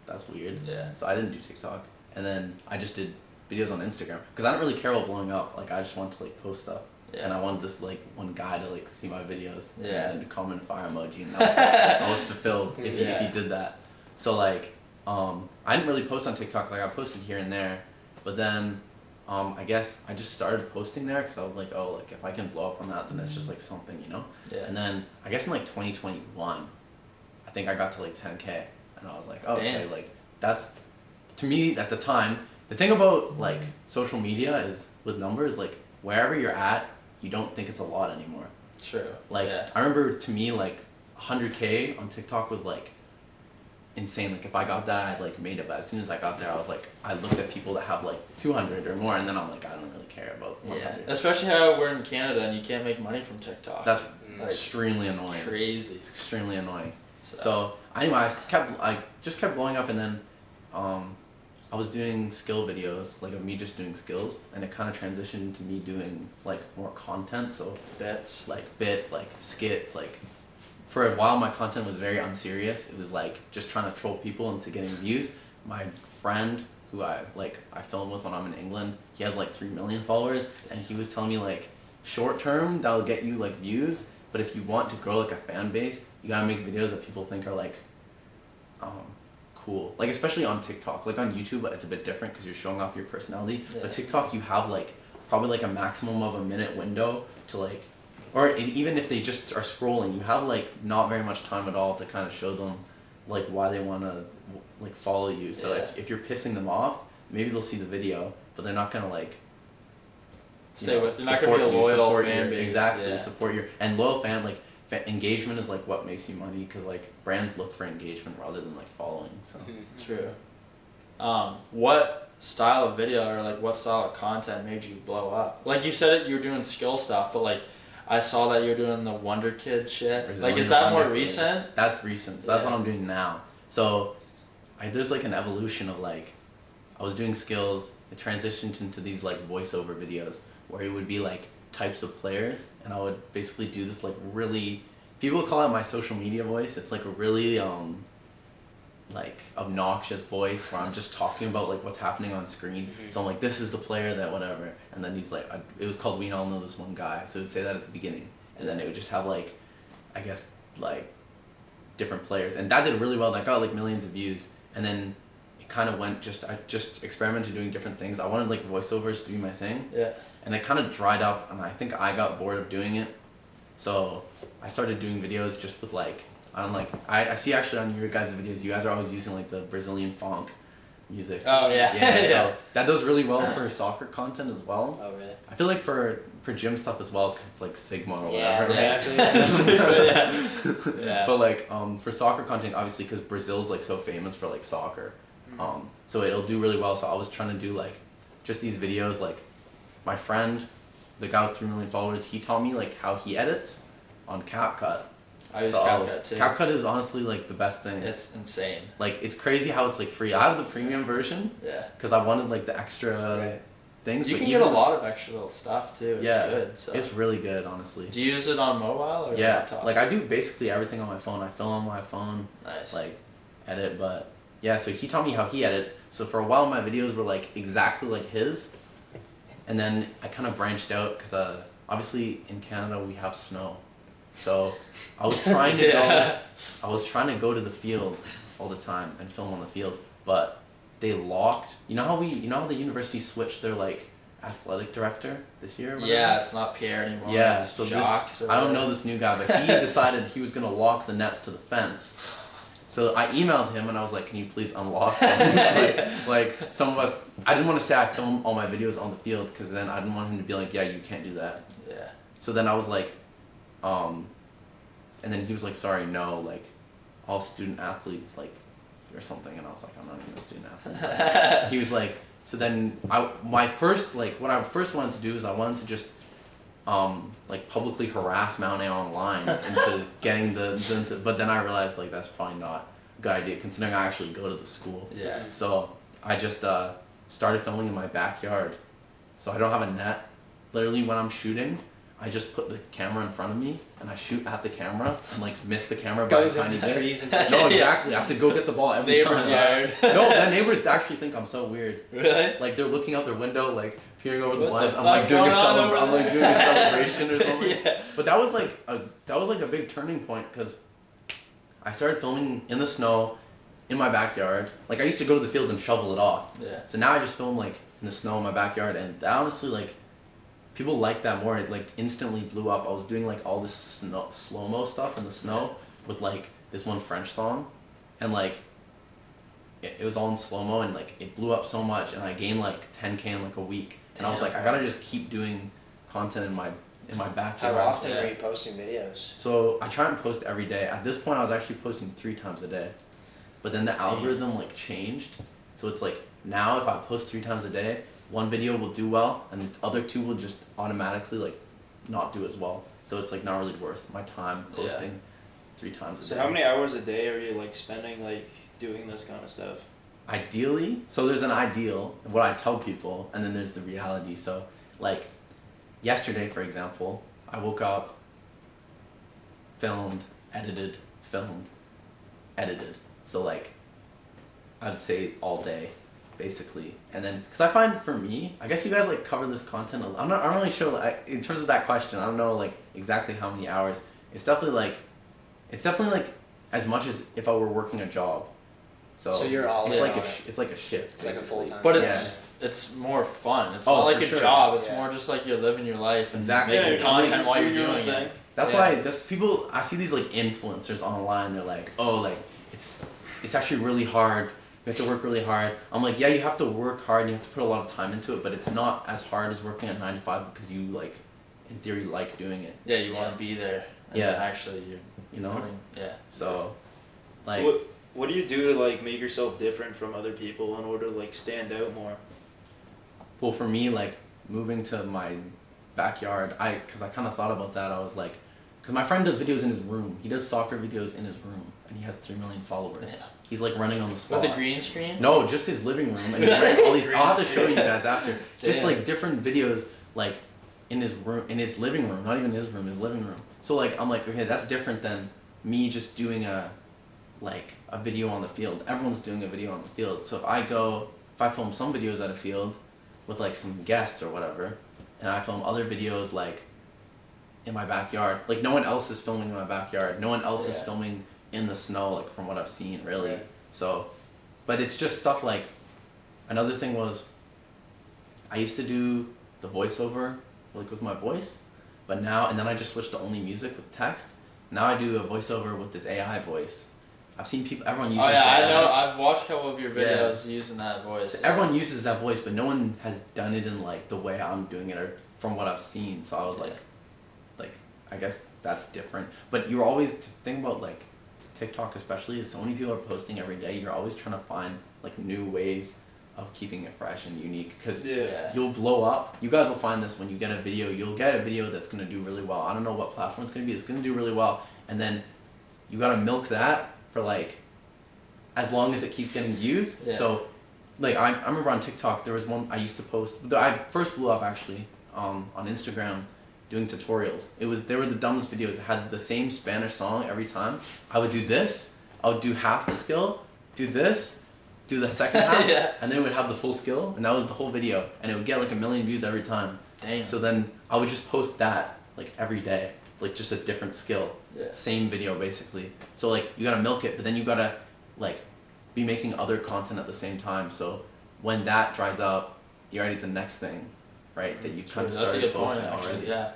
[SPEAKER 4] that's weird.
[SPEAKER 2] Yeah.
[SPEAKER 4] So I didn't do TikTok, and then I just did videos on Instagram because I don't really care about blowing up. Like I just want to like post stuff.
[SPEAKER 2] Yeah.
[SPEAKER 4] And I wanted this like one guy to like see my videos
[SPEAKER 2] Yeah.
[SPEAKER 4] and comment fire emoji, and I was fulfilled if
[SPEAKER 2] Yeah.
[SPEAKER 4] he did that. So like I didn't really post on TikTok. Like I posted here and there, but then I guess I just started posting there because I was like, oh, like if I can blow up on that, then it's just like something, you know.
[SPEAKER 2] Yeah.
[SPEAKER 4] And then I guess in like 2021, I think I got to like 10K, and I was like, oh, okay,
[SPEAKER 2] Damn.
[SPEAKER 4] like that's to me at the time. The thing about like social media is with numbers, like wherever you're at, you don't think it's a lot anymore.
[SPEAKER 2] True.
[SPEAKER 4] Like
[SPEAKER 2] Yeah.
[SPEAKER 4] I remember to me like 100K on TikTok was like insane. Like if I got that, I'd like made it. But as soon as I got there, I was like, I looked at people that have like 200 or more, and then I'm like, I don't really care about 100.
[SPEAKER 2] Yeah. Especially how we're in Canada and you can't make money from TikTok.
[SPEAKER 4] That's
[SPEAKER 2] Like,
[SPEAKER 4] extremely annoying.
[SPEAKER 2] crazy.
[SPEAKER 4] It's extremely annoying.
[SPEAKER 2] So,
[SPEAKER 4] So anyway, I just kept blowing up, and then I was doing skill videos, like of me just doing skills, and it kind of transitioned into me doing like more content. So
[SPEAKER 2] bets.
[SPEAKER 4] like bits, like skits, like for a while my content was very unserious. It was like just trying to troll people into getting views. My friend who I film with when I'm in England, he has like 3 million followers, and he was telling me like short term that'll get you like views, but if you want to grow like a fan base, you gotta make videos that people think are like cool. Like especially on TikTok, like on YouTube it's a bit different because you're showing off your personality.
[SPEAKER 2] Yeah.
[SPEAKER 4] But TikTok you have like probably like a maximum of a minute window to like, or even if they just are scrolling, you have like not very much time at all to kind of show them like why they want to like follow you. So
[SPEAKER 2] Yeah.
[SPEAKER 4] if you're pissing them off, maybe they'll see the video, but they're not gonna like
[SPEAKER 2] Stay with. You're not gonna be a loyal fan base.
[SPEAKER 4] Exactly.
[SPEAKER 2] Yeah.
[SPEAKER 4] Support your and loyal fan like engagement is like what makes you money because like brands look for engagement rather than like following. So
[SPEAKER 2] True. What style of video or like what style of content made you blow up? Like you said, you were doing skill stuff, but like I saw that you're doing the Wonder Kid shit.
[SPEAKER 4] Brazilian
[SPEAKER 2] Like, is that more
[SPEAKER 4] Wonder Kid.
[SPEAKER 2] recent?
[SPEAKER 4] That's recent. So that's what I'm doing now. So there's like an evolution of like I was doing skills. It transitioned into these like voiceover videos where it would be like types of players, and I would basically do this like really. People call it my social media voice. It's like a really like obnoxious voice where I'm just talking about like what's happening on screen. So I'm like, this is the player that whatever, and then he's like, it was called We All Know This One Guy. So it would say that at the beginning, and then it would just have like, I guess like, different players, and that did really well. That got like millions of views, and then it kind of went I just experimented doing different things. I wanted like voiceovers to be my thing.
[SPEAKER 2] Yeah.
[SPEAKER 4] And it kind of dried up, and I think I got bored of doing it, so I started doing videos just with like. I see actually on your guys' videos, you guys are always using like the Brazilian funk music.
[SPEAKER 2] Oh yeah.
[SPEAKER 4] Yeah. So that does really well for soccer content as well.
[SPEAKER 3] Oh really?
[SPEAKER 4] I feel like for gym stuff as well, because it's like Sigma or
[SPEAKER 3] Yeah,
[SPEAKER 4] whatever.
[SPEAKER 3] exactly.
[SPEAKER 2] Yeah.
[SPEAKER 4] But like for soccer content, obviously, because Brazil's like so famous for like soccer, so it'll do really well. So I was trying to do like just these videos. Like my friend, the guy with 3 million followers, he taught me like how he edits on CapCut.
[SPEAKER 2] I use CapCut too.
[SPEAKER 4] CapCut is honestly like the best thing.
[SPEAKER 2] It's insane.
[SPEAKER 4] Like it's crazy how it's like free. I have the premium version.
[SPEAKER 2] Yeah.
[SPEAKER 4] Because I wanted like the extra things.
[SPEAKER 2] You
[SPEAKER 4] but
[SPEAKER 2] can
[SPEAKER 4] even
[SPEAKER 2] get a lot of extra little stuff too. It's good. So.
[SPEAKER 4] It's really good, honestly.
[SPEAKER 2] Do you use it on mobile or laptop?
[SPEAKER 4] Like I do basically everything on my phone. I film on my phone.
[SPEAKER 2] Nice.
[SPEAKER 4] Like edit, but yeah. So he taught me how he edits. So for a while my videos were like exactly like his, and then I kind of branched out because obviously in Canada we have snow, so I was trying to go. I was trying to go to the field all the time and film on the field, but they locked. You know how the university switched their like athletic director this year?
[SPEAKER 2] Yeah, it's not Pierre anymore.
[SPEAKER 4] Yeah,
[SPEAKER 2] it's
[SPEAKER 4] so
[SPEAKER 2] Jacques
[SPEAKER 4] I don't know this new guy, but he decided he was gonna lock the nets to the fence. So I emailed him and I was like, "Can you please unlock them?" like some of us. I didn't want to say I film all my videos on the field because then I didn't want him to be like, "Yeah, you can't do that."
[SPEAKER 2] Yeah.
[SPEAKER 4] So then I was like, and then he was like, "Sorry, no, like, all student athletes, like, or something." And I was like, "I'm not even a student athlete." He was like, so then what I first wanted to do is I wanted to just, like, publicly harass Mount A online into getting but then I realized, like, that's probably not a good idea considering I actually go to the school.
[SPEAKER 2] Yeah.
[SPEAKER 4] So I just started filming in my backyard. So I don't have a net. Literally when I'm shooting, I just put the camera in front of me and I shoot at the camera and like miss the camera by a tiny bit.
[SPEAKER 3] Trees and
[SPEAKER 4] No, exactly. I have to go get the ball every
[SPEAKER 2] Neighbor's
[SPEAKER 4] time.
[SPEAKER 2] yard.
[SPEAKER 4] No, the neighbors actually think I'm so weird.
[SPEAKER 2] Really?
[SPEAKER 4] Like they're looking out their window, like peering over the
[SPEAKER 2] What
[SPEAKER 4] blinds.
[SPEAKER 2] the
[SPEAKER 4] I'm like
[SPEAKER 2] fuck
[SPEAKER 4] doing
[SPEAKER 2] going on over
[SPEAKER 4] I'm like doing a celebration or something.
[SPEAKER 2] Yeah.
[SPEAKER 4] But that was like a big turning point because I started filming in the snow, in my backyard. Like I used to go to the field and shovel it off.
[SPEAKER 2] Yeah.
[SPEAKER 4] So now I just film like in the snow in my backyard, and that honestly like people like that more. It like instantly blew up. I was doing like all this slow-mo stuff in the snow with like this one French song, and like it was all in slow-mo, and like it blew up so much, and I gained like 10K in like a week. And I was like, I gotta just keep doing content in my backyard.
[SPEAKER 3] How often are you posting videos?
[SPEAKER 4] So I try and post every day. At this point I was actually posting 3 times a day. But then the algorithm like changed. So it's like now if I post 3 times a day, one video will do well and the other 2 will just automatically like not do as well. So it's like not really worth my time posting 3 times a day.
[SPEAKER 1] So how many hours a day are you like spending like doing this kind of stuff?
[SPEAKER 4] Ideally, so there's an ideal, what I tell people, and then there's the reality. So like yesterday, for example, I woke up, filmed, edited. So like I'd say all day basically. And then because I find for me, I guess you guys like cover this content I'm not really sure like, in terms of that question, I don't know like exactly how many hours. It's definitely like as much as if I were working a job. So
[SPEAKER 3] you're all
[SPEAKER 4] it's
[SPEAKER 3] in
[SPEAKER 4] like
[SPEAKER 3] on
[SPEAKER 4] it's like a shift.
[SPEAKER 3] It's like a
[SPEAKER 4] basically.
[SPEAKER 3] full-time.
[SPEAKER 2] But it's more fun. It's
[SPEAKER 4] Oh,
[SPEAKER 2] not like
[SPEAKER 4] for
[SPEAKER 2] a
[SPEAKER 4] sure.
[SPEAKER 2] job. It's
[SPEAKER 3] Yeah.
[SPEAKER 2] more just like you're living your life and
[SPEAKER 4] Exactly.
[SPEAKER 2] making
[SPEAKER 1] Yeah,
[SPEAKER 2] content
[SPEAKER 1] like,
[SPEAKER 2] while you're
[SPEAKER 1] doing your
[SPEAKER 2] doing
[SPEAKER 1] thing.
[SPEAKER 2] it.
[SPEAKER 4] That's
[SPEAKER 2] Yeah.
[SPEAKER 4] why there's people, I see these like influencers online, they're like, oh, like it's actually really hard We have to work really hard. I'm like, yeah, you have to work hard and you have to put a lot of time into it, but it's not as hard as working a 9 to 5 because you like, in theory, like doing it.
[SPEAKER 2] Yeah, you want to be there. And
[SPEAKER 4] Yeah.
[SPEAKER 2] actually, you're
[SPEAKER 4] You know.
[SPEAKER 2] yeah.
[SPEAKER 4] So, like.
[SPEAKER 1] So what do you do to like make yourself different from other people in order to like stand out more?
[SPEAKER 4] Well, for me, like moving to my backyard, cause I kind of thought about that. I was like, cause my friend does videos in his room. He does soccer videos in his room, and he has 3 million followers.
[SPEAKER 2] Yeah.
[SPEAKER 4] He's like running on the spot.
[SPEAKER 2] With a green screen?
[SPEAKER 4] No, just his living room, and he's running all these. I'll have to show you guys after. Just
[SPEAKER 2] Damn.
[SPEAKER 4] like different videos, like in his room, in his living room, not even his room, his living room. So like, I'm like, okay, that's different than me just doing a video on the field. Everyone's doing a video on the field. So if I film some videos at a field with like some guests or whatever, and I film other videos like in my backyard, like no one else is filming in my backyard. No one else is
[SPEAKER 2] Yeah.
[SPEAKER 4] filming in the snow, like from what I've seen, really.
[SPEAKER 3] Right.
[SPEAKER 4] So, but it's just stuff like, another thing was, I used to do the voiceover like with my voice, but now, and then I just switched to only music with text. Now I do a voiceover with this AI voice. I've seen people, everyone uses
[SPEAKER 2] Oh yeah,
[SPEAKER 4] that.
[SPEAKER 2] I know. I've watched a couple of your
[SPEAKER 4] Yeah.
[SPEAKER 2] videos using that voice.
[SPEAKER 4] So everyone uses that voice, but no one has done it in like the way I'm doing it or from what I've seen. So I was like, I guess that's different. But you're always, to think about like TikTok especially, is so many people are posting every day. You're always trying to find like new ways of keeping it fresh and unique, because
[SPEAKER 2] Yeah.
[SPEAKER 4] you'll blow up. You guys will find this when you get a video. You'll get a video that's gonna do really well. I don't know what platform it's gonna be. It's gonna do really well, and then you gotta milk that for like as long as it keeps getting views.
[SPEAKER 2] Yeah.
[SPEAKER 4] So, like I remember on TikTok there was one I used to post. I first blew up actually on Instagram doing tutorials. They were the dumbest videos. It had the same Spanish song every time. I would do this. I would do half the skill. Do this. Do the second half.
[SPEAKER 2] Yeah.
[SPEAKER 4] And then it would have the full skill, and that was the whole video. And it would get like 1 million views every time.
[SPEAKER 2] Damn.
[SPEAKER 4] So then I would just post that like every day, like just a different skill.
[SPEAKER 2] Yeah.
[SPEAKER 4] Same video basically. So like you gotta milk it, but then you gotta like be making other content at the same time. So when that dries up, you're already at the next thing, right? That you kind of
[SPEAKER 2] That's a
[SPEAKER 4] started
[SPEAKER 2] good point,
[SPEAKER 4] posting
[SPEAKER 2] actually.
[SPEAKER 4] already.
[SPEAKER 2] Yeah.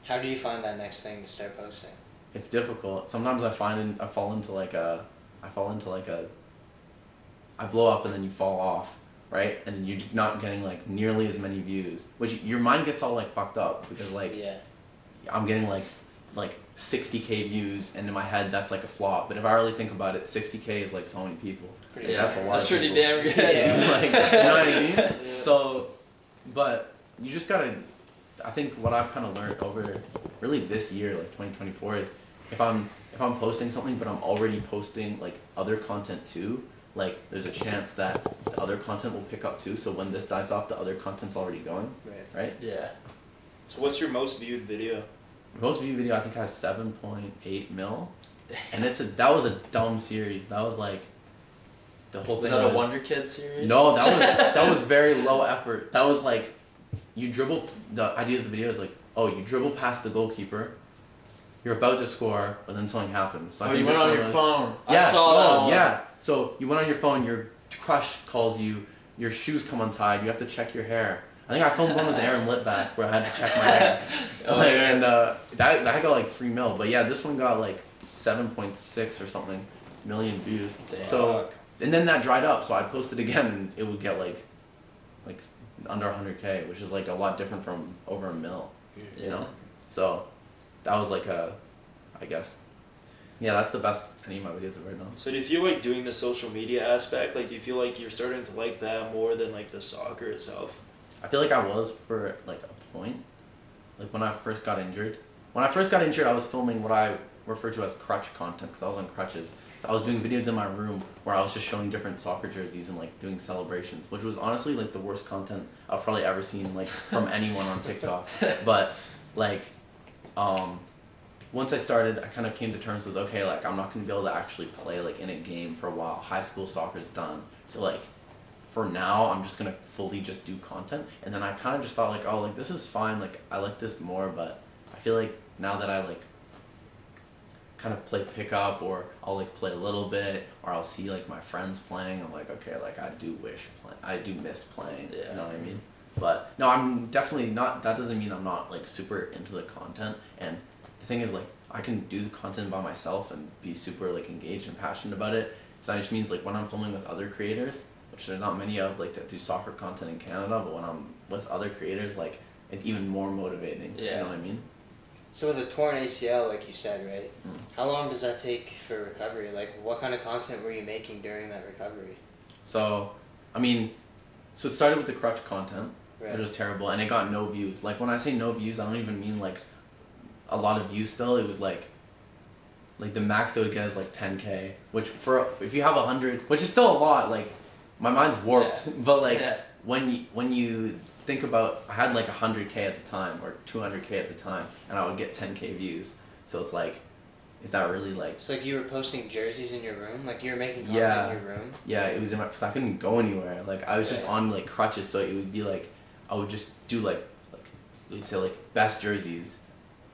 [SPEAKER 3] How do you find that next thing to start posting?
[SPEAKER 4] It's difficult. Sometimes I fall into like a, I blow up and then you fall off, right? And then you're not getting like nearly as many views, which your mind gets all like fucked up because like
[SPEAKER 3] Yeah.
[SPEAKER 4] I'm getting like 60K views, and in my head that's like a flop. But if I really think about it, 60K is like so many people.
[SPEAKER 3] Pretty
[SPEAKER 2] Yeah.
[SPEAKER 4] That's a lot.
[SPEAKER 2] That's
[SPEAKER 4] of
[SPEAKER 2] pretty
[SPEAKER 4] people.
[SPEAKER 2] damn good.
[SPEAKER 3] Yeah.
[SPEAKER 4] Like, you know what I mean?
[SPEAKER 1] Yeah.
[SPEAKER 4] So, but you just gotta, I think what I've kind of learned over really this year, like 2024, is if I'm posting something but I'm already posting like other content too, like there's a chance that the other content will pick up too. So when this dies off, the other content's already going,
[SPEAKER 3] Right.
[SPEAKER 4] right?
[SPEAKER 2] Yeah.
[SPEAKER 1] So what's your most viewed video?
[SPEAKER 4] Most viewed video I think has 7.8 mil, and that was a dumb series. That was like the whole
[SPEAKER 2] Was
[SPEAKER 4] thing.
[SPEAKER 2] that a Wonder Kid series?
[SPEAKER 4] No, that was very low effort. That was like, you dribble. The idea of the video is like, oh, you dribble past the goalkeeper, you're about to score, but then something happens. So I
[SPEAKER 2] Oh,
[SPEAKER 4] think
[SPEAKER 2] you went
[SPEAKER 4] this
[SPEAKER 2] on
[SPEAKER 4] one
[SPEAKER 2] your
[SPEAKER 4] was-
[SPEAKER 2] phone.
[SPEAKER 4] Yeah,
[SPEAKER 2] I saw that
[SPEAKER 4] no,
[SPEAKER 2] one.
[SPEAKER 4] yeah. So you went on your phone. Your crush calls you. Your shoes come untied. You have to check your hair. I think I filmed one with Aaron Litback where I had to check my hair.
[SPEAKER 2] Oh,
[SPEAKER 4] Like,
[SPEAKER 2] yeah.
[SPEAKER 4] and that got like 3 mil. But yeah, this one got like 7.6 or something million views.
[SPEAKER 2] Damn.
[SPEAKER 4] So
[SPEAKER 1] Fuck.
[SPEAKER 4] and then that dried up. So I posted again, and it would get like under 100K, which is like a lot different from over 1 mil.
[SPEAKER 2] Yeah.
[SPEAKER 4] You know. So that was like I guess. Yeah, that's the best any of my videos have ever done.
[SPEAKER 1] So do you feel like doing the social media aspect, like do you feel like you're starting to like that more than like the soccer itself?
[SPEAKER 4] I feel like I was for like a point, like when I first got injured. When I first got injured, I was filming what I refer to as crutch content because I was on crutches. So I was doing videos in my room where I was just showing different soccer jerseys and like doing celebrations, which was honestly like the worst content I've probably ever seen like from anyone on TikTok. But like, once I started, I kind of came to terms with, okay, like I'm not gonna be able to actually play like in a game for a while. High school soccer's done. So like, for now, I'm just gonna fully just do content. And then I kind of just thought like, oh, like this is fine. Like I like this more, but I feel like now that I like kind of play pickup, or I'll like play a little bit, or I'll see like my friends playing, I'm like, okay, like I do miss playing.
[SPEAKER 2] Yeah.
[SPEAKER 4] You know what I mean? But no, I'm definitely not. That doesn't mean I'm not like super into the content. And the thing is, like, I can do the content by myself and be super like engaged and passionate about it. So that just means like when I'm filming with other creators, which there's not many of like that do soccer content in Canada, but when I'm with other creators, like it's even more motivating.
[SPEAKER 2] Yeah.
[SPEAKER 4] You know what I mean?
[SPEAKER 3] So with a torn ACL, like you said, right?
[SPEAKER 4] Mm.
[SPEAKER 3] How long does that take for recovery? Like, what kind of content were you making during that recovery?
[SPEAKER 4] So, I mean, so it started with the crutch content,
[SPEAKER 3] Right.
[SPEAKER 4] which was terrible, and it got no views. Like when I say no views, I don't even mean like a lot of views. Still, it was like the max they would get is like 10K, which for if you have 100, which is still a lot. Like my mind's warped,
[SPEAKER 2] Yeah.
[SPEAKER 4] but like
[SPEAKER 2] Yeah.
[SPEAKER 4] when you think about, I had like 100K at the time or 200K at the time, and I would get 10K views. So it's like, is that really like?
[SPEAKER 3] It's like you were posting jerseys in your room? Like you were making content
[SPEAKER 4] Yeah.
[SPEAKER 3] in your room?
[SPEAKER 4] Yeah, it was in my, because I couldn't go anywhere. Like I was just
[SPEAKER 3] Right.
[SPEAKER 4] on like crutches, so it would be like I would just do like we'd say like best jerseys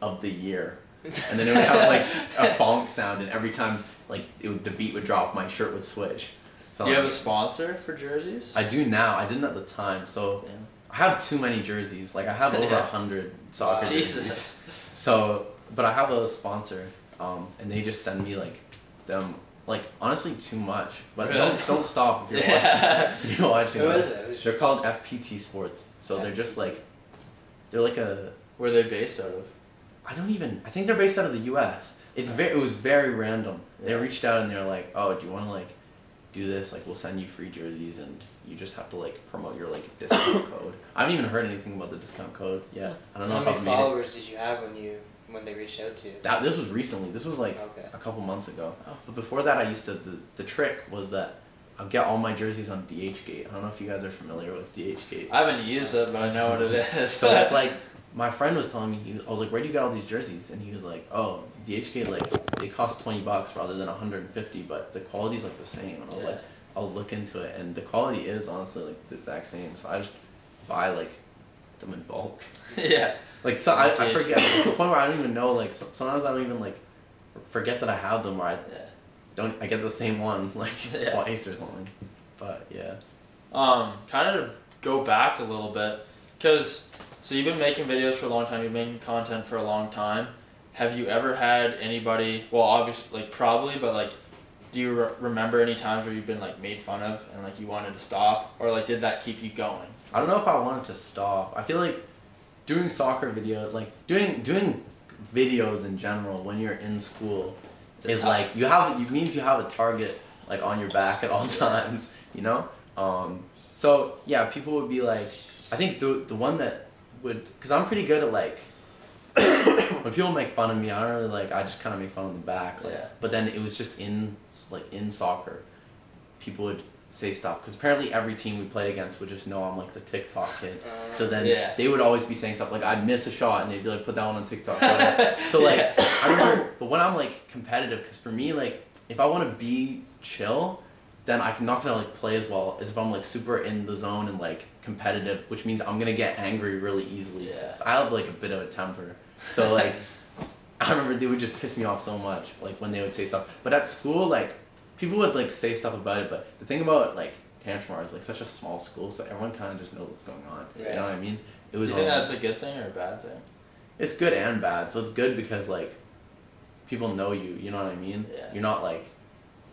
[SPEAKER 4] of the year, and then it would have like a funk sound, and every time like the beat would drop, my shirt would switch. So
[SPEAKER 2] Do you have a
[SPEAKER 4] like,
[SPEAKER 2] sponsor for jerseys?
[SPEAKER 4] I do now. I didn't at the time, so
[SPEAKER 2] Yeah.
[SPEAKER 4] I have too many jerseys. Like I have over
[SPEAKER 2] Yeah.
[SPEAKER 4] 100 soccer
[SPEAKER 3] Wow.
[SPEAKER 4] jerseys.
[SPEAKER 2] Jesus.
[SPEAKER 4] So, but I have a sponsor, and they just send me like them. Like honestly, too much. But
[SPEAKER 2] Really?
[SPEAKER 4] don't stop if you're
[SPEAKER 2] Yeah.
[SPEAKER 4] watching. If you're watching.
[SPEAKER 3] Who
[SPEAKER 4] them.
[SPEAKER 3] is it? Who's
[SPEAKER 4] They're
[SPEAKER 3] your
[SPEAKER 4] called
[SPEAKER 3] sponsor?
[SPEAKER 4] FPT Sports. So they're just
[SPEAKER 3] FPT.
[SPEAKER 4] like, they're like a.
[SPEAKER 2] Where are they based out of?
[SPEAKER 4] I think they're based out of the U.S. It was very random. They
[SPEAKER 2] Yeah.
[SPEAKER 4] reached out and they're like, oh, do you want to like do this? Like we'll send you free jerseys and you just have to like promote your like discount code. I haven't even heard anything about the discount code yet. I don't know
[SPEAKER 3] How
[SPEAKER 4] if
[SPEAKER 3] many
[SPEAKER 4] I've made it.
[SPEAKER 3] followers did you have when they reached out to you?
[SPEAKER 4] This was recently. This was like
[SPEAKER 3] Okay.
[SPEAKER 4] a couple months ago.
[SPEAKER 2] Oh.
[SPEAKER 4] But before that, I used to. The trick was that I'll get all my jerseys on DHgate. I don't know if you guys are familiar with DHgate.
[SPEAKER 2] I haven't used it, but I know what it is.
[SPEAKER 4] So it's like my friend was telling me. I was like, "Where do you get all these jerseys?" And he was like, "Oh, DHgate like they cost $20 rather than 150, but the quality's like the same." And I was
[SPEAKER 2] Yeah.
[SPEAKER 4] like, "I'll look into it." And the quality is honestly like the exact same. So I just buy like them in bulk.
[SPEAKER 2] yeah.
[SPEAKER 4] Like so, I
[SPEAKER 2] DHgate.
[SPEAKER 4] forget. It's the point where I don't even know. Like sometimes I don't even like forget that I have them. Or I get the same one like
[SPEAKER 2] Yeah.
[SPEAKER 4] twice or something. But yeah.
[SPEAKER 2] Kind of to go back a little bit, because so you've been making videos for a long time. You've been making content for a long time. Have you ever had anybody? Well, obviously, like probably, but like, do you remember any times where you've been like made fun of and like you wanted to stop, or like did that keep you going?
[SPEAKER 4] I don't know if I wanted to stop. I feel like doing soccer videos, like doing videos in general when you're in school, is
[SPEAKER 2] tough.
[SPEAKER 4] like it means you have a target like on your back at all times, you know. So yeah, people would be like, I think the one that would, cause I'm pretty good at like when people make fun of me, I don't really like. I just kind of make fun of them back. Like,
[SPEAKER 2] Yeah.
[SPEAKER 4] But then it was just in soccer, people would say stuff because apparently every team we played against would just know I'm like the TikTok kid. So then
[SPEAKER 2] Yeah.
[SPEAKER 4] they would always be saying stuff like I'd miss a shot and they'd be like put that one on TikTok. So like
[SPEAKER 2] Yeah.
[SPEAKER 4] I remember, but when I'm like competitive, because for me like if I want to be chill, then I'm not gonna like play as well as if I'm like super in the zone and like competitive, which means I'm gonna get angry really easily.
[SPEAKER 2] Yeah.
[SPEAKER 4] 'Cause I have like a bit of a temper, so like I remember they would just piss me off so much like when they would say stuff. But at school like people would like say stuff about it, but the thing about like Tantramar is like such a small school, so everyone kind of just knows what's going on. You
[SPEAKER 2] Yeah.
[SPEAKER 4] know what I mean? It
[SPEAKER 2] Do
[SPEAKER 4] was.
[SPEAKER 2] you think that's a good thing or a bad thing?
[SPEAKER 4] It's good and bad. So it's good because like people know you. You know what I mean?
[SPEAKER 2] Yeah.
[SPEAKER 4] You're not like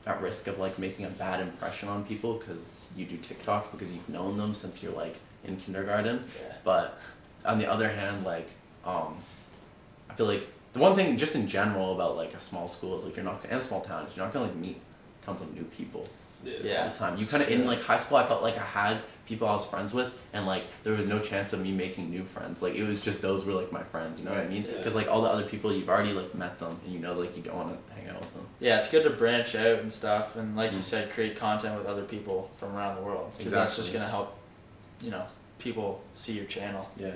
[SPEAKER 4] at risk of like making a bad impression on people because you do TikTok because you've known them since you're like in kindergarten.
[SPEAKER 2] Yeah.
[SPEAKER 4] But on the other hand, like I feel like the one thing just in general about like a small school is like you're not, and a small town, is you're not gonna like meet tons of new people all
[SPEAKER 2] Yeah.
[SPEAKER 4] the time. You kind of in like high school, I felt like I had people I was friends with, and like there was no chance of me making new friends. Like it was just those were like my friends. You know what I mean?
[SPEAKER 2] Yeah.
[SPEAKER 4] Because like all the other people, you've already like met them, and you know like you don't want to hang out with them.
[SPEAKER 2] Yeah, it's good to branch out and stuff, and like you said, create content with other people from around the world, because that's just
[SPEAKER 4] Exactly.
[SPEAKER 2] gonna help, people see your channel.
[SPEAKER 4] Yeah.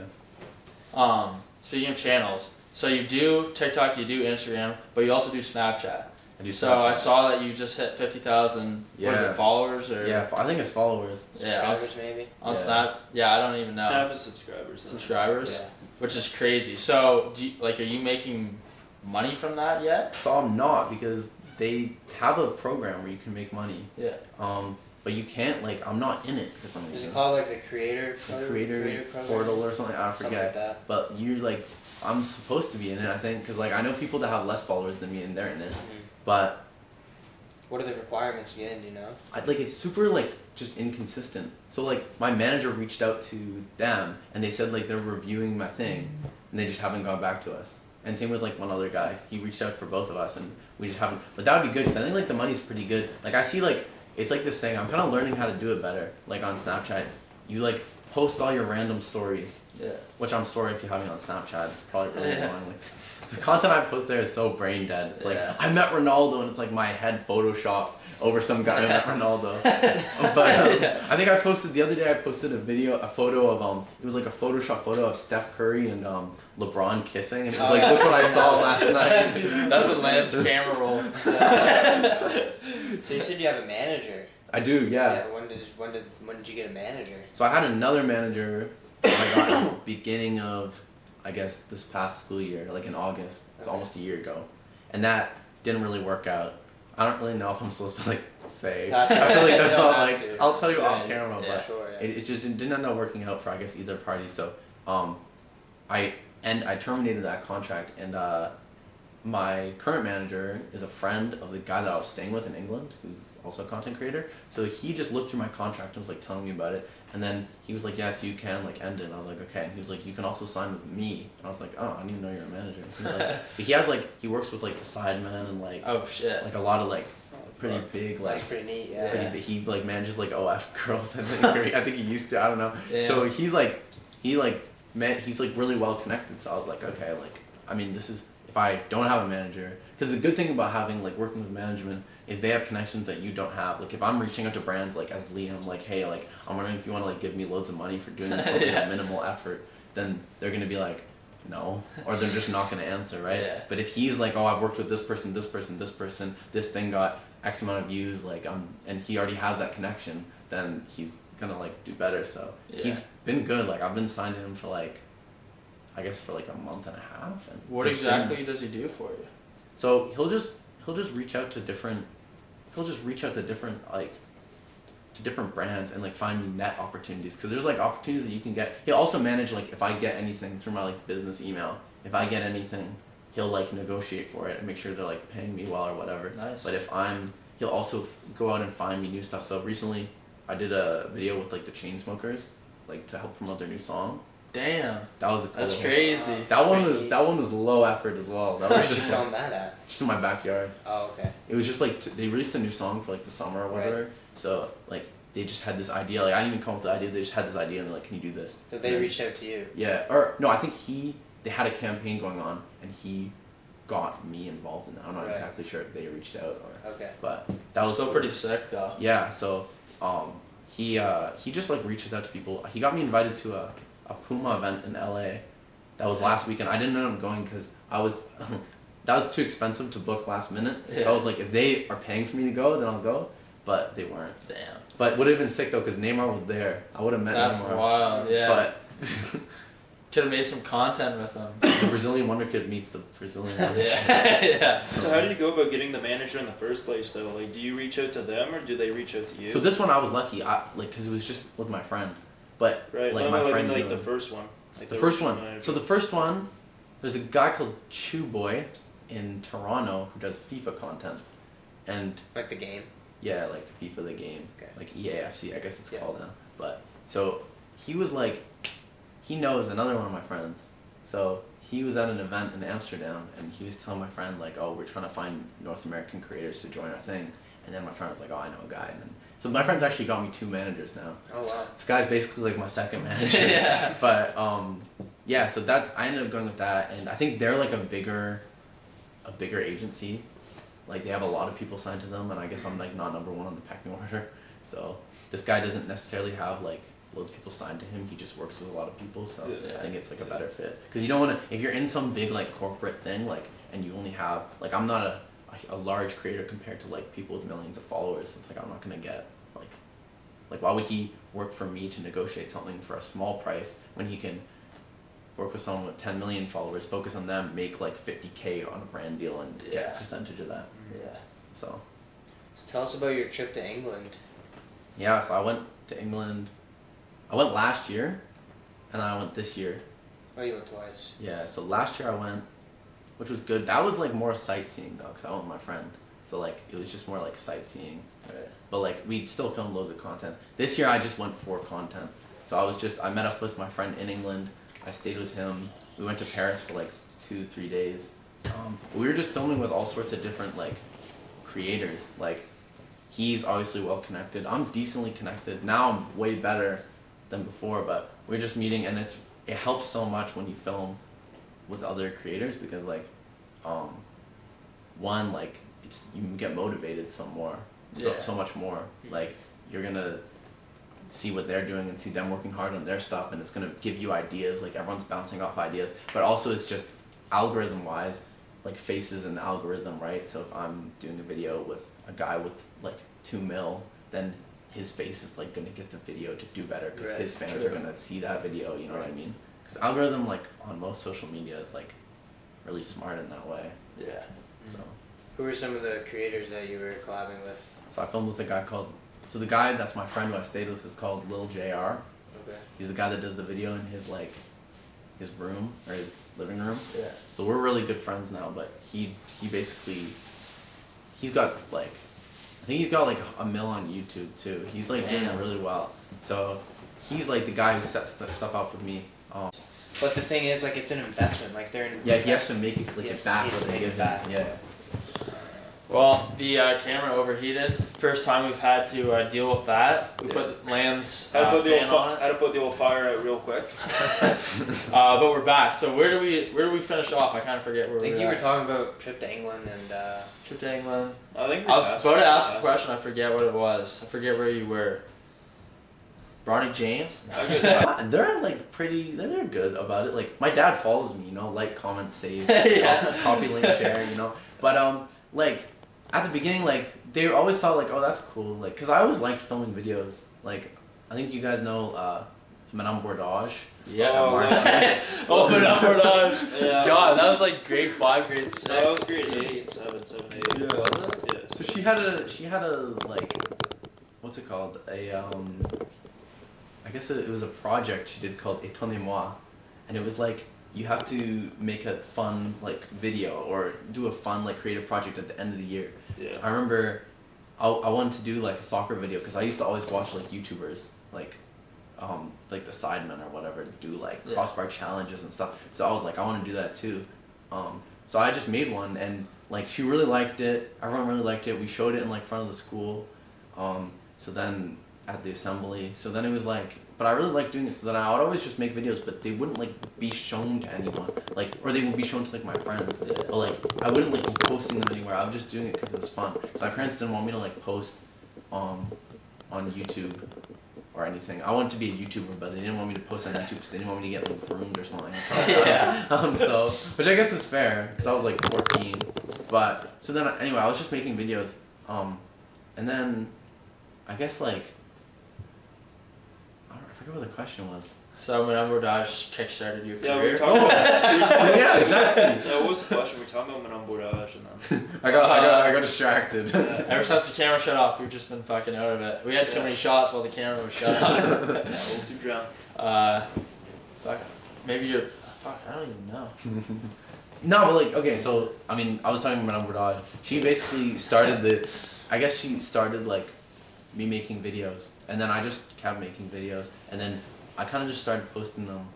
[SPEAKER 2] Speaking of channels, so you do TikTok, you do Instagram, but you also do Snapchat.
[SPEAKER 4] I do
[SPEAKER 2] So I
[SPEAKER 4] Snapchat.
[SPEAKER 2] saw that you just hit 50,000. Was
[SPEAKER 4] Yeah.
[SPEAKER 2] it followers or?
[SPEAKER 4] Yeah, I think it's followers.
[SPEAKER 2] Yeah, on,
[SPEAKER 3] Subscribers maybe?
[SPEAKER 2] on
[SPEAKER 4] Yeah.
[SPEAKER 2] Snap. Yeah, I don't even know.
[SPEAKER 1] Snap is subscribers.
[SPEAKER 2] Subscribers,
[SPEAKER 3] Yeah.
[SPEAKER 2] which is crazy. So are you making money from that yet?
[SPEAKER 4] So I'm not, because they have a program where you can make money.
[SPEAKER 2] Yeah.
[SPEAKER 4] But you can't like I'm not in it for some
[SPEAKER 3] Is
[SPEAKER 4] reason.
[SPEAKER 3] it called like the creator
[SPEAKER 4] The creator
[SPEAKER 3] program?
[SPEAKER 4] portal or something. I
[SPEAKER 3] Something
[SPEAKER 4] forget.
[SPEAKER 3] like that.
[SPEAKER 4] But you're like, I'm supposed to be in it, I think, because like I know people that have less followers than me and they're in it.
[SPEAKER 3] Mhm.
[SPEAKER 4] But
[SPEAKER 3] What are the requirements to get in? Do you know?
[SPEAKER 4] Like it's super like just inconsistent. So like my manager reached out to them and they said like they're reviewing my thing, and they just haven't gone back to us. And same with like one other guy. He reached out for both of us and we just haven't. But that would be good because I think like the money's pretty good. Like I see like it's like this thing. I'm kind of learning how to do it better. Like on Snapchat, you like post all your random stories.
[SPEAKER 2] Yeah.
[SPEAKER 4] Which I'm sorry if you have me on Snapchat. It's probably really boring. Like the content I post there is so brain dead. It's like I met Ronaldo and it's like my head photoshopped over some guy who met Ronaldo. But I think I posted the other day. I posted a photo of it was like a Photoshop photo of Steph Curry and LeBron kissing, and it was like look what I saw last night.
[SPEAKER 2] That's a Lance camera roll.
[SPEAKER 3] So you said you have a manager.
[SPEAKER 4] I do, yeah.
[SPEAKER 3] When did you get a manager?
[SPEAKER 4] So I had another manager that I got at the beginning of, I guess, this past school year, like in August. It's almost a year ago, and that didn't really work out. I don't really know if I'm supposed to like say. I feel like that's not like. I'll tell you off camera, but
[SPEAKER 3] sure,
[SPEAKER 4] it just didn't end up working out for I guess either party. So, I terminated that contract, and my current manager is a friend of the guy that I was staying with in England, who's also a content creator. So he just looked through my contract and was like telling me about it, and then he was like, "Yes, you can like end it." And I was like, "Okay." And he was like, "You can also sign with me." And I was like, "Oh, I didn't even know you're a manager." And he's like, but he has like he works with like the Sidemen and like
[SPEAKER 2] Oh shit.
[SPEAKER 4] like a lot of like pretty big like.
[SPEAKER 3] That's pretty neat. Yeah.
[SPEAKER 4] Pretty big. He like manages like OF girls. I think he used to. I don't know.
[SPEAKER 2] Yeah.
[SPEAKER 4] So he's like he's like really well connected. So I was like, okay, like I mean, this is if I don't have a manager, because the good thing about having like working with management is they have connections that you don't have. Like if I'm reaching out to brands like as Liam, like hey, like I'm wondering if you want to like give me loads of money for doing something at minimal effort, then they're gonna be like, no, or they're just not gonna answer, right?
[SPEAKER 2] Yeah.
[SPEAKER 4] But if he's like, oh, I've worked with this person, this thing got X amount of views, like and he already has that connection, then he's gonna like do better. So he's been good. Like I've been signed to him for like, I guess for like a month and a half. And
[SPEAKER 2] what exactly does he do for you?
[SPEAKER 4] So he'll just reach out to different like to different brands and like find me net opportunities, because there's like opportunities that you can get. He'll also manage like if I get anything through my like business email, if I get anything, he'll like negotiate for it and make sure they're like paying me well or whatever.
[SPEAKER 2] Nice.
[SPEAKER 4] But if he'll also go out and find me new stuff. So recently I did a video with like the Chainsmokers, like to help promote their new song.
[SPEAKER 2] Damn.
[SPEAKER 4] That was a cool
[SPEAKER 2] That's
[SPEAKER 4] one.
[SPEAKER 2] crazy.
[SPEAKER 4] That one was low effort as well. That was
[SPEAKER 3] Where'd you
[SPEAKER 4] just
[SPEAKER 3] film that at?
[SPEAKER 4] just in my backyard.
[SPEAKER 3] Oh, okay.
[SPEAKER 4] It was just like they released a new song for like the summer or whatever.
[SPEAKER 3] Right.
[SPEAKER 4] So like they just had this idea. Like I didn't even come up with the idea. They just had this idea and they're like, "Can you do this?"
[SPEAKER 3] So they reached out to you.
[SPEAKER 4] Yeah, or no, I think they had a campaign going on and he got me involved in that. I'm not exactly sure if they reached out or.
[SPEAKER 3] Okay.
[SPEAKER 4] But that was
[SPEAKER 2] still
[SPEAKER 4] cool.
[SPEAKER 2] pretty sick though.
[SPEAKER 4] Yeah. So he just like reaches out to people. He got me invited to a Puma event in LA. That was last weekend. I didn't end up going because I was that was too expensive to book last minute.
[SPEAKER 2] Yeah.
[SPEAKER 4] So I was like, if they are paying for me to go, then I'll go. But they weren't.
[SPEAKER 2] Damn.
[SPEAKER 4] But would have been sick though, because Neymar was there. I would have met
[SPEAKER 2] That's
[SPEAKER 4] Neymar.
[SPEAKER 2] wild. Yeah.
[SPEAKER 4] But
[SPEAKER 2] could have made some content with him.
[SPEAKER 4] the Brazilian Wonder Kid meets the Brazilian Wonder Kid.
[SPEAKER 2] Yeah. Yeah.
[SPEAKER 1] So how do you go about getting the manager in the first place though? Like, do you reach out to them or do they reach out to you?
[SPEAKER 4] So this one I was lucky. Because it was just with my friend. But
[SPEAKER 1] right.
[SPEAKER 4] like
[SPEAKER 1] no,
[SPEAKER 4] my
[SPEAKER 1] no,
[SPEAKER 4] friend.
[SPEAKER 1] I mean, like the first one. Like
[SPEAKER 4] The first one.
[SPEAKER 1] manager.
[SPEAKER 4] So the first one, there's a guy called Chew Boy in Toronto who does FIFA content, and
[SPEAKER 3] Like the game.
[SPEAKER 4] yeah, like FIFA the game,
[SPEAKER 3] Okay.
[SPEAKER 4] like EAFC, I guess it's called now. But so he was like, he knows another one of my friends. So he was at an event in Amsterdam, and he was telling my friend like, oh, we're trying to find North American creators to join our thing. And then my friend was like, oh, I know a guy. And then, so my friend's actually got me 2 managers now.
[SPEAKER 3] Oh wow.
[SPEAKER 4] This guy's basically like my second manager.
[SPEAKER 2] Yeah.
[SPEAKER 4] But yeah, so I ended up going with that, and I think they're like a bigger agency. Like they have a lot of people signed to them, and I guess I'm like not number 1 on the pecking order. So this guy doesn't necessarily have like loads of people signed to him. He just works with a lot of people, so
[SPEAKER 2] Yeah.
[SPEAKER 4] I think it's like a better fit. Because you don't want to, if you're in some big like corporate thing, like, and you only have like, I'm not a large creator compared to like people with millions of followers. It's like I'm not gonna get like why would he work for me to negotiate something for a small price when he can work with someone with 10 million followers, focus on them, make like 50K on a brand deal and get a percentage of that.
[SPEAKER 2] Yeah.
[SPEAKER 4] So
[SPEAKER 3] Tell us about your trip to England.
[SPEAKER 4] yeah, so I went to England. I went last year, and I went this year.
[SPEAKER 3] Oh, you went twice.
[SPEAKER 4] Yeah, so last year I went, which was good. That was like more sightseeing though, because I went with my friend. So like it was just more like sightseeing.
[SPEAKER 2] Right.
[SPEAKER 4] But like we still filmed loads of content. This year I just went for content. So I met up with my friend in England. I stayed with him. We went to Paris for like 2-3 days. We were just filming with all sorts of different like creators. Like he's obviously well connected. I'm decently connected. Now I'm way better than before, but we're just meeting, and it helps so much when you film with other creators because like one, like you can get motivated so much more. Like you're gonna see what they're doing and see them working hard on their stuff, and it's gonna give you ideas. Like everyone's bouncing off ideas, but also it's just algorithm wise, like faces in the algorithm, right? So if I'm doing a video with a guy with like 2 mil, then his face is like gonna get the video to do better because his fans are gonna see that video. You know what I mean? Because algorithm like on most social media is like really smart in that way.
[SPEAKER 2] Yeah.
[SPEAKER 4] So.
[SPEAKER 3] Who were some of the creators that you were collabing with?
[SPEAKER 4] So I filmed with a guy called. So the guy that's my friend who I stayed with is called Lil JR.
[SPEAKER 3] Okay.
[SPEAKER 4] He's the guy that does the video in his like his room or his living room.
[SPEAKER 2] Yeah.
[SPEAKER 4] So we're really good friends now, but he basically he's got like I think he's got like 1 mil on YouTube too. He's like doing really well. So he's like the guy who sets that stuff up with me.
[SPEAKER 3] But the thing is, like, it's an investment. Like, they're in.
[SPEAKER 4] Yeah, he has to make it like it's back.
[SPEAKER 3] He has to make it back.
[SPEAKER 4] Yeah.
[SPEAKER 2] Well, the camera overheated. First time we've had to deal with that. We put Land's fan on it.
[SPEAKER 1] Had to put the old fire out real quick.
[SPEAKER 2] But we're back. So where do we finish off? I kind of forget where we
[SPEAKER 3] I think
[SPEAKER 2] were
[SPEAKER 3] you were
[SPEAKER 2] at.
[SPEAKER 3] talking about trip to England and.
[SPEAKER 2] Trip to England.
[SPEAKER 1] I think
[SPEAKER 2] I was about to ask a question. I forget what it was. I forget where you were. Bronny James?
[SPEAKER 4] They're like they're good about it. Like my dad follows me, you know, like, comment, save, copy, link, share, you know. But like at the beginning, like they always thought like, oh, that's cool, like, cause I always liked filming videos. Like I think you guys know Madame Bordage.
[SPEAKER 2] Yeah.
[SPEAKER 1] Oh,
[SPEAKER 2] Madame Bordage.
[SPEAKER 1] Yeah.
[SPEAKER 2] God, that was like grade 5, grade 6.
[SPEAKER 1] That was grade 8, 7, 8.
[SPEAKER 2] Yeah. Was it?
[SPEAKER 1] Yeah.
[SPEAKER 4] So she had a like, what's it called? I guess it was a project she did called Étonnez-moi, and it was like you have to make a fun like video or do a fun like creative project at the end of the year.
[SPEAKER 1] Yeah.
[SPEAKER 4] So I remember I wanted to do like a soccer video because I used to always watch like YouTubers like the Sidemen or whatever do like crossbar challenges and stuff. So I was like, I want to do that too. So I just made one, and like she really liked it. Everyone really liked it. We showed it in like front of the school. So then at the assembly. So then it was like, but I really liked doing it. So then I would always just make videos, but they wouldn't like be shown to anyone, like, or they would be shown to like my friends. But like I wouldn't like be posting them anywhere. I was just doing it because it was fun. Because my parents didn't want me to like post on YouTube or anything. I wanted to be a YouTuber, but they didn't want me to post on YouTube because they didn't want me to get like groomed or something. So which I guess is fair because I was like 14. But so then anyway, I was just making videos, and then I guess like. I forget what the question was.
[SPEAKER 2] So Madame Bordage kickstarted your career.
[SPEAKER 1] Yeah, we were talking about.
[SPEAKER 4] Yeah, exactly.
[SPEAKER 1] Yeah, what was the question? We were talking about Madame Bordage and then.
[SPEAKER 4] I got distracted.
[SPEAKER 2] Ever since the camera shut off, we've just been fucking out of it. We had too many shots while the camera was shut off.
[SPEAKER 1] Yeah, a little too drowned.
[SPEAKER 2] Fuck. Maybe you're. Fuck, I don't even know.
[SPEAKER 4] No, but like, okay, so I mean, I was talking about Madame Bordage. She basically started I guess she started like me making videos, and then I just kept making videos, and then I kind of just started posting them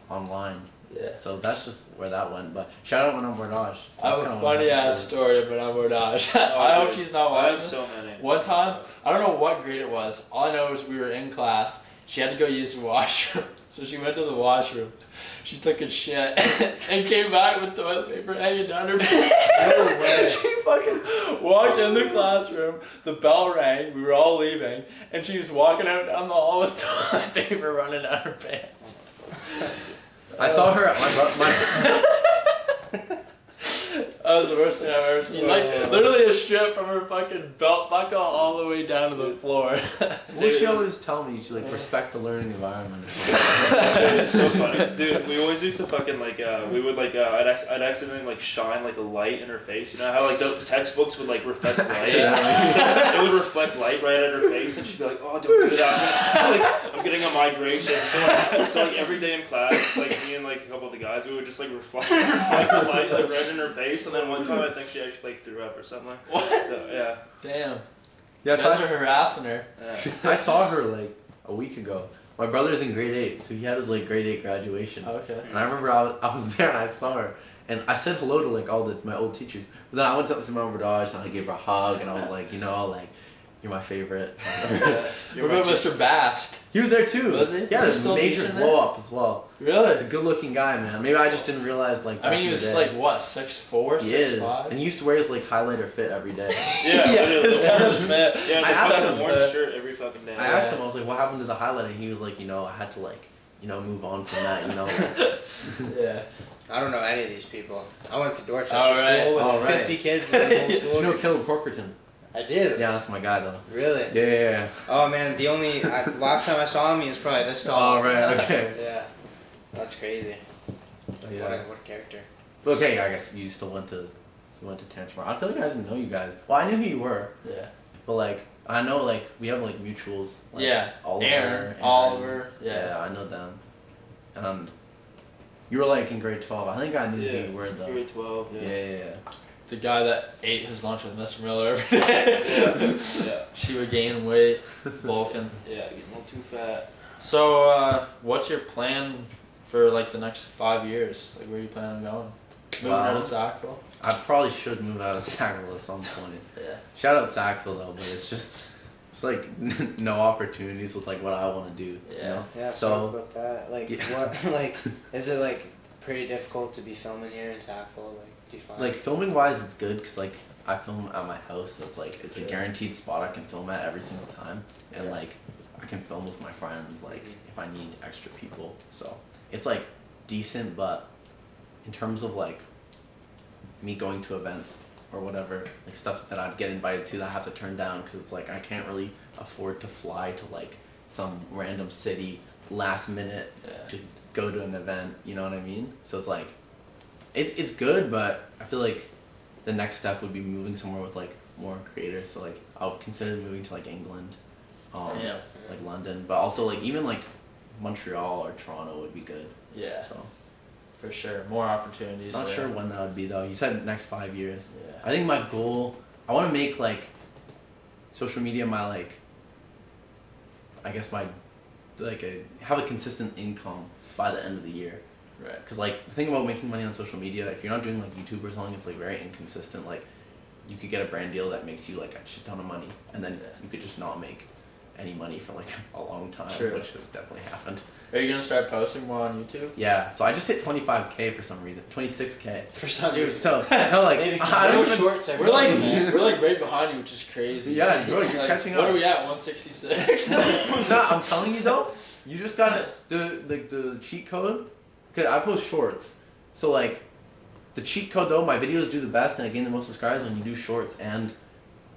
[SPEAKER 4] online.
[SPEAKER 2] Yeah.
[SPEAKER 4] So that's just where that went. But shout out Madame Bordage.
[SPEAKER 2] I have a funny ass story of Madame Bordage. I hope she's not
[SPEAKER 1] I
[SPEAKER 2] watching.
[SPEAKER 1] have so many.
[SPEAKER 2] One time, I don't know what grade it was. All I know is we were in class. She had to go use the washroom, so she went to the washroom. She took a shit and came back with toilet paper hanging down her pants.
[SPEAKER 4] No way.
[SPEAKER 2] She fucking walked in the classroom, the bell rang, we were all leaving, and she was walking out down the hall with toilet paper running down her pants.
[SPEAKER 4] I saw her at my
[SPEAKER 2] That was the worst thing I've ever seen. Like, literally a strip from her fucking belt buckle all the way down to the floor.
[SPEAKER 4] What she always tell me, she like respect the learning environment.
[SPEAKER 1] It's so funny, dude. We always used to fucking like we would like I'd accidentally like shine like a light in her face. You know how like the textbooks would like reflect light. So it would reflect light right at her face, and she'd be like, "Oh, don't do that." I'm getting a migration. So like every day in class, like me and like a couple of the guys, we would just like reflect the light like right in her face, and then one time I think she actually like threw up or something.
[SPEAKER 2] What?
[SPEAKER 1] So yeah.
[SPEAKER 2] Damn.
[SPEAKER 4] Yeah,
[SPEAKER 2] You guys are harassing her.
[SPEAKER 1] Yeah.
[SPEAKER 4] I saw her like a week ago. My brother's in grade 8, so he had his like grade 8 graduation.
[SPEAKER 2] Okay.
[SPEAKER 4] And I remember I was there and I saw her. And I said hello to like all my old teachers. But then I went up to Mama Bradage and I gave her a hug and I was like, like, you're my favorite.
[SPEAKER 2] What about Mr. Basque?
[SPEAKER 4] He was there too.
[SPEAKER 2] Was he?
[SPEAKER 4] He had
[SPEAKER 2] Is he
[SPEAKER 4] a
[SPEAKER 2] still
[SPEAKER 4] major
[SPEAKER 2] teaching
[SPEAKER 4] blow
[SPEAKER 2] there?
[SPEAKER 4] up as well.
[SPEAKER 2] Really?
[SPEAKER 4] He's a good looking guy, man. Maybe I just didn't realize like
[SPEAKER 2] I mean,
[SPEAKER 4] back
[SPEAKER 2] he
[SPEAKER 4] in
[SPEAKER 2] was
[SPEAKER 4] the day.
[SPEAKER 2] like, what, 6'4",
[SPEAKER 4] He is.
[SPEAKER 2] 6'5"?
[SPEAKER 4] And he used to wear his like highlighter fit every day.
[SPEAKER 1] Yeah.
[SPEAKER 2] His tennis mitt.
[SPEAKER 1] Yeah,
[SPEAKER 4] I
[SPEAKER 1] just
[SPEAKER 4] asked
[SPEAKER 1] got
[SPEAKER 4] him,
[SPEAKER 1] an orange shirt every fucking day.
[SPEAKER 4] I asked him, I was like, what happened to the highlighter? And he was like, I had to like, move on from that,
[SPEAKER 2] Yeah.
[SPEAKER 3] I don't know any of these people. I went to Dorchester
[SPEAKER 2] All right.
[SPEAKER 3] School with
[SPEAKER 4] All right.
[SPEAKER 3] 50 kids in the whole school.
[SPEAKER 4] You know Caleb Corkerton?
[SPEAKER 3] I do.
[SPEAKER 4] Yeah, that's my guy though.
[SPEAKER 3] Really?
[SPEAKER 4] Yeah.
[SPEAKER 3] Oh man, last time I saw him, he was probably this tall.
[SPEAKER 4] Oh, right, okay.
[SPEAKER 3] Yeah. That's crazy.
[SPEAKER 4] Yeah.
[SPEAKER 3] What a character.
[SPEAKER 4] Okay, I guess you still went to Terrence Moore. I feel like I didn't know you guys. Well, I knew who you were,
[SPEAKER 2] Yeah.
[SPEAKER 4] but like I know like we have like mutuals. Like,
[SPEAKER 2] Yeah.
[SPEAKER 4] Aaron,
[SPEAKER 2] Oliver. Yeah.
[SPEAKER 4] I know them. And you were like in grade 12. I think I knew who you were though.
[SPEAKER 1] Grade 12.
[SPEAKER 4] Yeah.
[SPEAKER 2] The guy that ate his lunch with Mr. Miller every day.
[SPEAKER 1] Yeah.
[SPEAKER 2] She would gain weight, bulking.
[SPEAKER 1] Yeah, getting a little too fat.
[SPEAKER 2] So, what's your plan for like the next 5 years? Like, where are you planning on going? Moving out of Sackville?
[SPEAKER 4] I probably should move out of Sackville at some point.
[SPEAKER 2] Yeah.
[SPEAKER 4] Shout out Sackville though, but it's like no opportunities with like what I want to do.
[SPEAKER 2] Yeah.
[SPEAKER 4] You know?
[SPEAKER 3] Yeah,
[SPEAKER 4] So-
[SPEAKER 3] talk about that. Like,
[SPEAKER 4] Yeah.
[SPEAKER 3] what, like, is it like pretty difficult to be filming here in Sackville? Like, do you find?
[SPEAKER 4] Like filming wise, it's good because like I film at my house, so it's a guaranteed spot I can film at every single time, and like I can film with my friends like if I need extra people. So it's like decent, but in terms of like me going to events or whatever, like stuff that I'd get invited to that I have to turn down because it's like I can't really afford to fly to like some random city last minute
[SPEAKER 2] Yeah.
[SPEAKER 4] to go to an event. You know what I mean? So it's like. It's good, but I feel like the next step would be moving somewhere with like more creators. So like I've considered moving to like England,
[SPEAKER 2] Yeah.
[SPEAKER 4] like London, but also like even like Montreal or Toronto would be good.
[SPEAKER 2] Yeah.
[SPEAKER 4] So
[SPEAKER 2] For sure. More opportunities.
[SPEAKER 4] not
[SPEAKER 2] there.
[SPEAKER 4] sure when that would be though. You said next 5 years.
[SPEAKER 2] Yeah.
[SPEAKER 4] I think my goal. I want to make like social media my like. I guess my like have a consistent income by the end of the year.
[SPEAKER 2] Right.
[SPEAKER 4] Because like the thing about making money on social media, if you're not doing like YouTube or something, it's like very inconsistent. Like you could get a brand deal that makes you like a shit ton of money, and then you could just not make any money for like a long time,
[SPEAKER 2] True.
[SPEAKER 4] which has definitely happened.
[SPEAKER 2] Are you gonna start posting more on YouTube?
[SPEAKER 4] Yeah, so I just hit 25K for some reason, 26K.
[SPEAKER 3] for some
[SPEAKER 2] Dude,
[SPEAKER 3] reason.
[SPEAKER 4] So no, like
[SPEAKER 3] Maybe
[SPEAKER 4] I
[SPEAKER 3] no
[SPEAKER 4] don't even,
[SPEAKER 3] shorts every
[SPEAKER 2] We're like
[SPEAKER 3] single day.
[SPEAKER 2] we're like right behind you, which is crazy.
[SPEAKER 4] Yeah, bro, you're
[SPEAKER 2] Like,
[SPEAKER 4] catching
[SPEAKER 2] What
[SPEAKER 4] up.
[SPEAKER 2] are we at? 166.
[SPEAKER 4] No, I'm telling you though, you just got the cheat code. Cause I post shorts, so like the cheat code though, my videos do the best and I gain the most subscribers when you do shorts and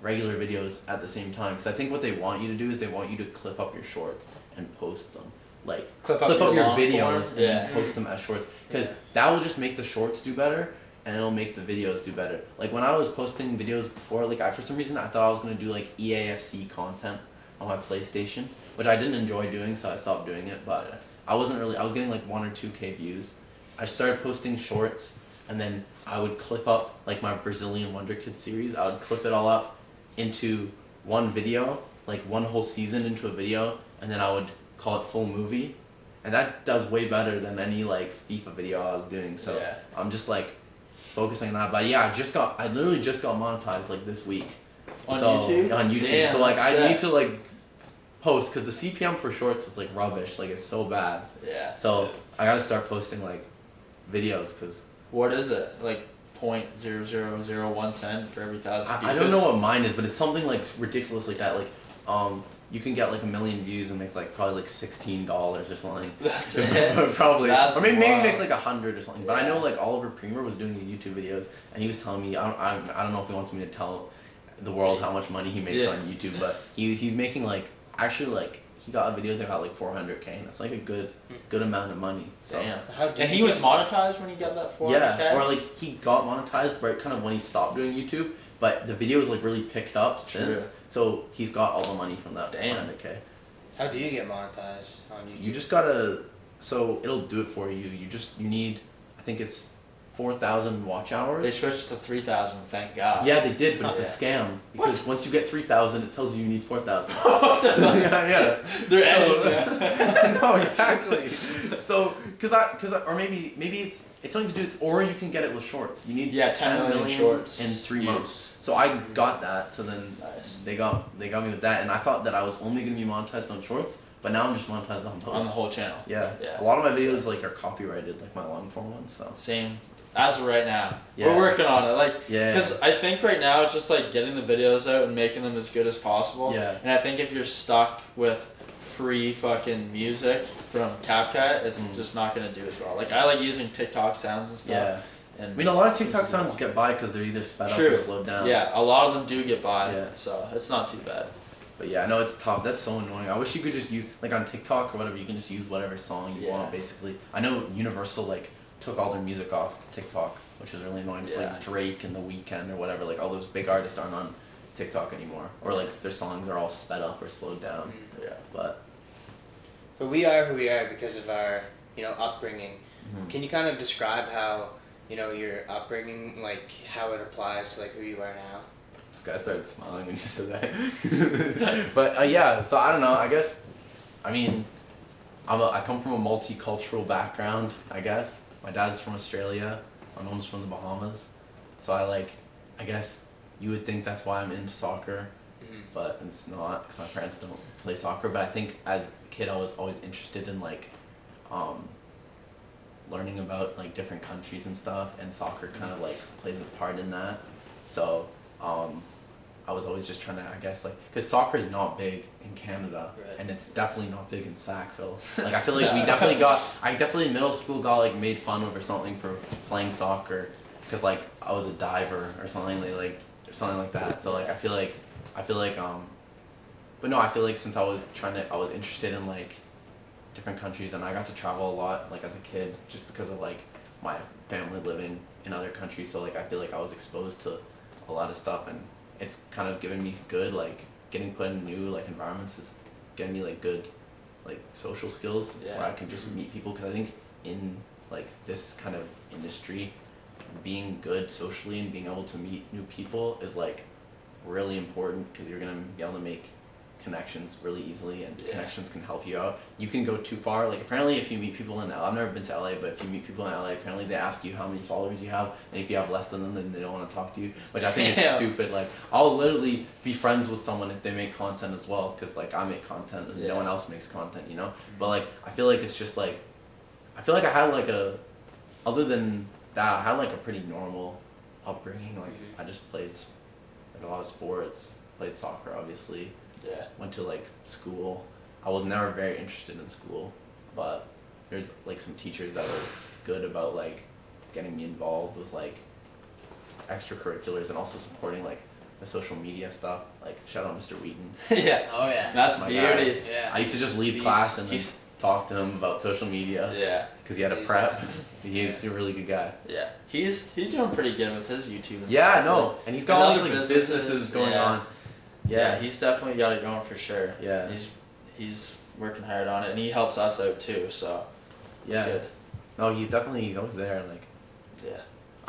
[SPEAKER 4] regular videos at the same time. Because I think what they want you to do is they want you to clip up your shorts and post them. Like
[SPEAKER 2] Clip
[SPEAKER 4] up
[SPEAKER 2] up your
[SPEAKER 4] your
[SPEAKER 2] long
[SPEAKER 4] videos
[SPEAKER 2] form?
[SPEAKER 4] and then
[SPEAKER 2] Yeah.
[SPEAKER 4] post them as shorts. Because that will just make the shorts do better and it'll make the videos do better. Like when I was posting videos before, like for some reason I thought I was gonna do like EAFC content on my PlayStation, which I didn't enjoy doing, so I stopped doing it. But I was getting like 1 or 2K views. I started posting shorts, and then I would clip up like my Brazilian Wonder Kids series. I would clip it all up into one video, like one whole season into a video, and then I would call it full movie, and that does way better than any like FIFA video I was doing. So
[SPEAKER 2] Yeah.
[SPEAKER 4] I'm just like focusing on that. But yeah, I literally just got monetized like this week.
[SPEAKER 2] On
[SPEAKER 4] So,
[SPEAKER 2] YouTube?
[SPEAKER 4] On YouTube.
[SPEAKER 2] Damn,
[SPEAKER 4] so like
[SPEAKER 2] that's
[SPEAKER 4] I
[SPEAKER 2] sick.
[SPEAKER 4] need to like post because the CPM for shorts is like rubbish. Like it's so bad.
[SPEAKER 2] Yeah.
[SPEAKER 4] So I gotta start posting like videos because
[SPEAKER 2] What is it? Like 0.0001 cent for every 1,000 views?
[SPEAKER 4] I don't know what mine is, but it's something like ridiculous like that. Like you can get like 1 million views and make like probably like $16 or something.
[SPEAKER 2] That's it.
[SPEAKER 4] Probably.
[SPEAKER 2] That's
[SPEAKER 4] or maybe
[SPEAKER 2] wild.
[SPEAKER 4] make like 100 or something. But I know
[SPEAKER 2] Yeah.
[SPEAKER 4] like Oliver Premer was doing these YouTube videos and he was telling me I don't know if he wants me to tell the world how much money he makes
[SPEAKER 2] Yeah.
[SPEAKER 4] on YouTube, but he's making like actually like he got a video that got like 400K and that's like a good amount of money. So
[SPEAKER 2] Damn.
[SPEAKER 3] How do
[SPEAKER 2] And
[SPEAKER 3] you
[SPEAKER 2] he was
[SPEAKER 3] get-
[SPEAKER 2] monetized when he got that 400K?
[SPEAKER 4] yeah, or like he got monetized right kind of when he stopped doing YouTube, but the videos like really picked up since.
[SPEAKER 2] True.
[SPEAKER 4] So he's got all the money from that
[SPEAKER 2] Damn.
[SPEAKER 4] 400K.
[SPEAKER 3] How do you get monetized on YouTube?
[SPEAKER 4] You just gotta, so it'll do it for you. You need, I think it's 4,000 watch hours.
[SPEAKER 2] They switched to 3,000. Thank God.
[SPEAKER 4] Yeah, they did, but it's a scam because once you get 3,000, it tells you need 4,000. yeah.
[SPEAKER 2] They're edging.
[SPEAKER 4] No, exactly. So, or maybe it's something to do with, or you can get it with shorts. You need
[SPEAKER 2] 10 million shorts
[SPEAKER 4] in 3 months. So I got that. So then they got me with that, and I thought that I was only gonna be monetized on shorts, but now I'm just monetized on both.
[SPEAKER 2] On the whole channel.
[SPEAKER 4] Yeah. A lot of my videos like are copyrighted, like my long form ones. So
[SPEAKER 2] same. As of right now,
[SPEAKER 4] Yeah.
[SPEAKER 2] we're working on it. Because I think right now it's just like getting the videos out and making them as good as possible.
[SPEAKER 4] Yeah.
[SPEAKER 2] And I think if you're stuck with free fucking music from CapCut, it's just not gonna do as well. Like I like using TikTok sounds and stuff.
[SPEAKER 4] Yeah.
[SPEAKER 2] And
[SPEAKER 4] I mean, a lot of TikTok sounds get by because they're either sped up or slowed down.
[SPEAKER 2] Yeah, a lot of them do get by.
[SPEAKER 4] Yeah.
[SPEAKER 2] So it's not too bad.
[SPEAKER 4] But yeah, I know it's tough. That's so annoying. I wish you could just use, like on TikTok or whatever, you can just use whatever song you want, basically. I know Universal, like, took all their music off TikTok, which is really annoying. It's like Drake and The Weeknd or whatever, like all those big artists aren't on TikTok anymore. Or like their songs are all sped up or slowed down.
[SPEAKER 2] Yeah.
[SPEAKER 4] But
[SPEAKER 3] we are who we are because of our, upbringing. Can you kind of describe how, your upbringing, like how it applies to like who you are now?
[SPEAKER 4] this guy started smiling when you said that. But yeah, so I don't know, I guess, I mean, I come from a multicultural background, I guess. My dad's from Australia, my mom's from the Bahamas. So I guess you would think that's why I'm into soccer, but it's not, because my parents don't play soccer. But I think as a kid I was always interested in learning about like different countries and stuff, and soccer kind of like plays a part in that. So I was always just trying to, I guess, like, because soccer is not big in Canada, and it's definitely not big in Sackville. Like, I feel like I definitely in middle school got, like, made fun of or something for playing soccer, because, like, I was a diver or something like that. So, like, I feel like, but no, I feel like since I was interested in, like, different countries, and I got to travel a lot, like, as a kid, just because of, like, my family living in other countries. So, like, I feel like I was exposed to a lot of stuff, and it's kind of given me good, like, getting put in new, like, environments is getting me, like, good, like, social skills where I can just meet people, because I think in, like, this kind of industry, being good socially and being able to meet new people is, like, really important, because you're going to be able to make connections really easily, and connections can help you out. You can go too far. Like, apparently if you meet people in LA, I've never been to LA, but if you meet people in LA, apparently they ask you how many followers you have, and if you have less than them, then they don't want to talk to you, which I think is stupid. Like, I'll literally be friends with someone if they make content as well, because, like, I make content and no one else makes content, you know? But, like, I feel like it's just, like, I feel like I had, like, other than that, I had, like, a pretty normal upbringing. Like, I just played, like, a lot of sports, played soccer, obviously. Went to, like, school. I was never very interested in school, but there's, like, some teachers that were good about, like, getting me involved with, like, extracurriculars and also supporting, like, the social media stuff. Like, shout out Mr. Wheaton.
[SPEAKER 3] Oh yeah.
[SPEAKER 2] That's
[SPEAKER 4] my
[SPEAKER 2] beauty.
[SPEAKER 4] guy. I used to just lead class and just talk to him about social media.
[SPEAKER 2] Yeah.
[SPEAKER 4] Because he had a prep. He's a really good guy.
[SPEAKER 2] Yeah. He's doing pretty good with his YouTube and
[SPEAKER 4] Yeah,
[SPEAKER 2] stuff.
[SPEAKER 4] no. And he's got all these, like, businesses going on.
[SPEAKER 2] Yeah, he's definitely got it going for sure.
[SPEAKER 4] Yeah.
[SPEAKER 2] He's working hard on it, and he helps us out too, so it's good.
[SPEAKER 4] No, he's always there, like.
[SPEAKER 2] Yeah.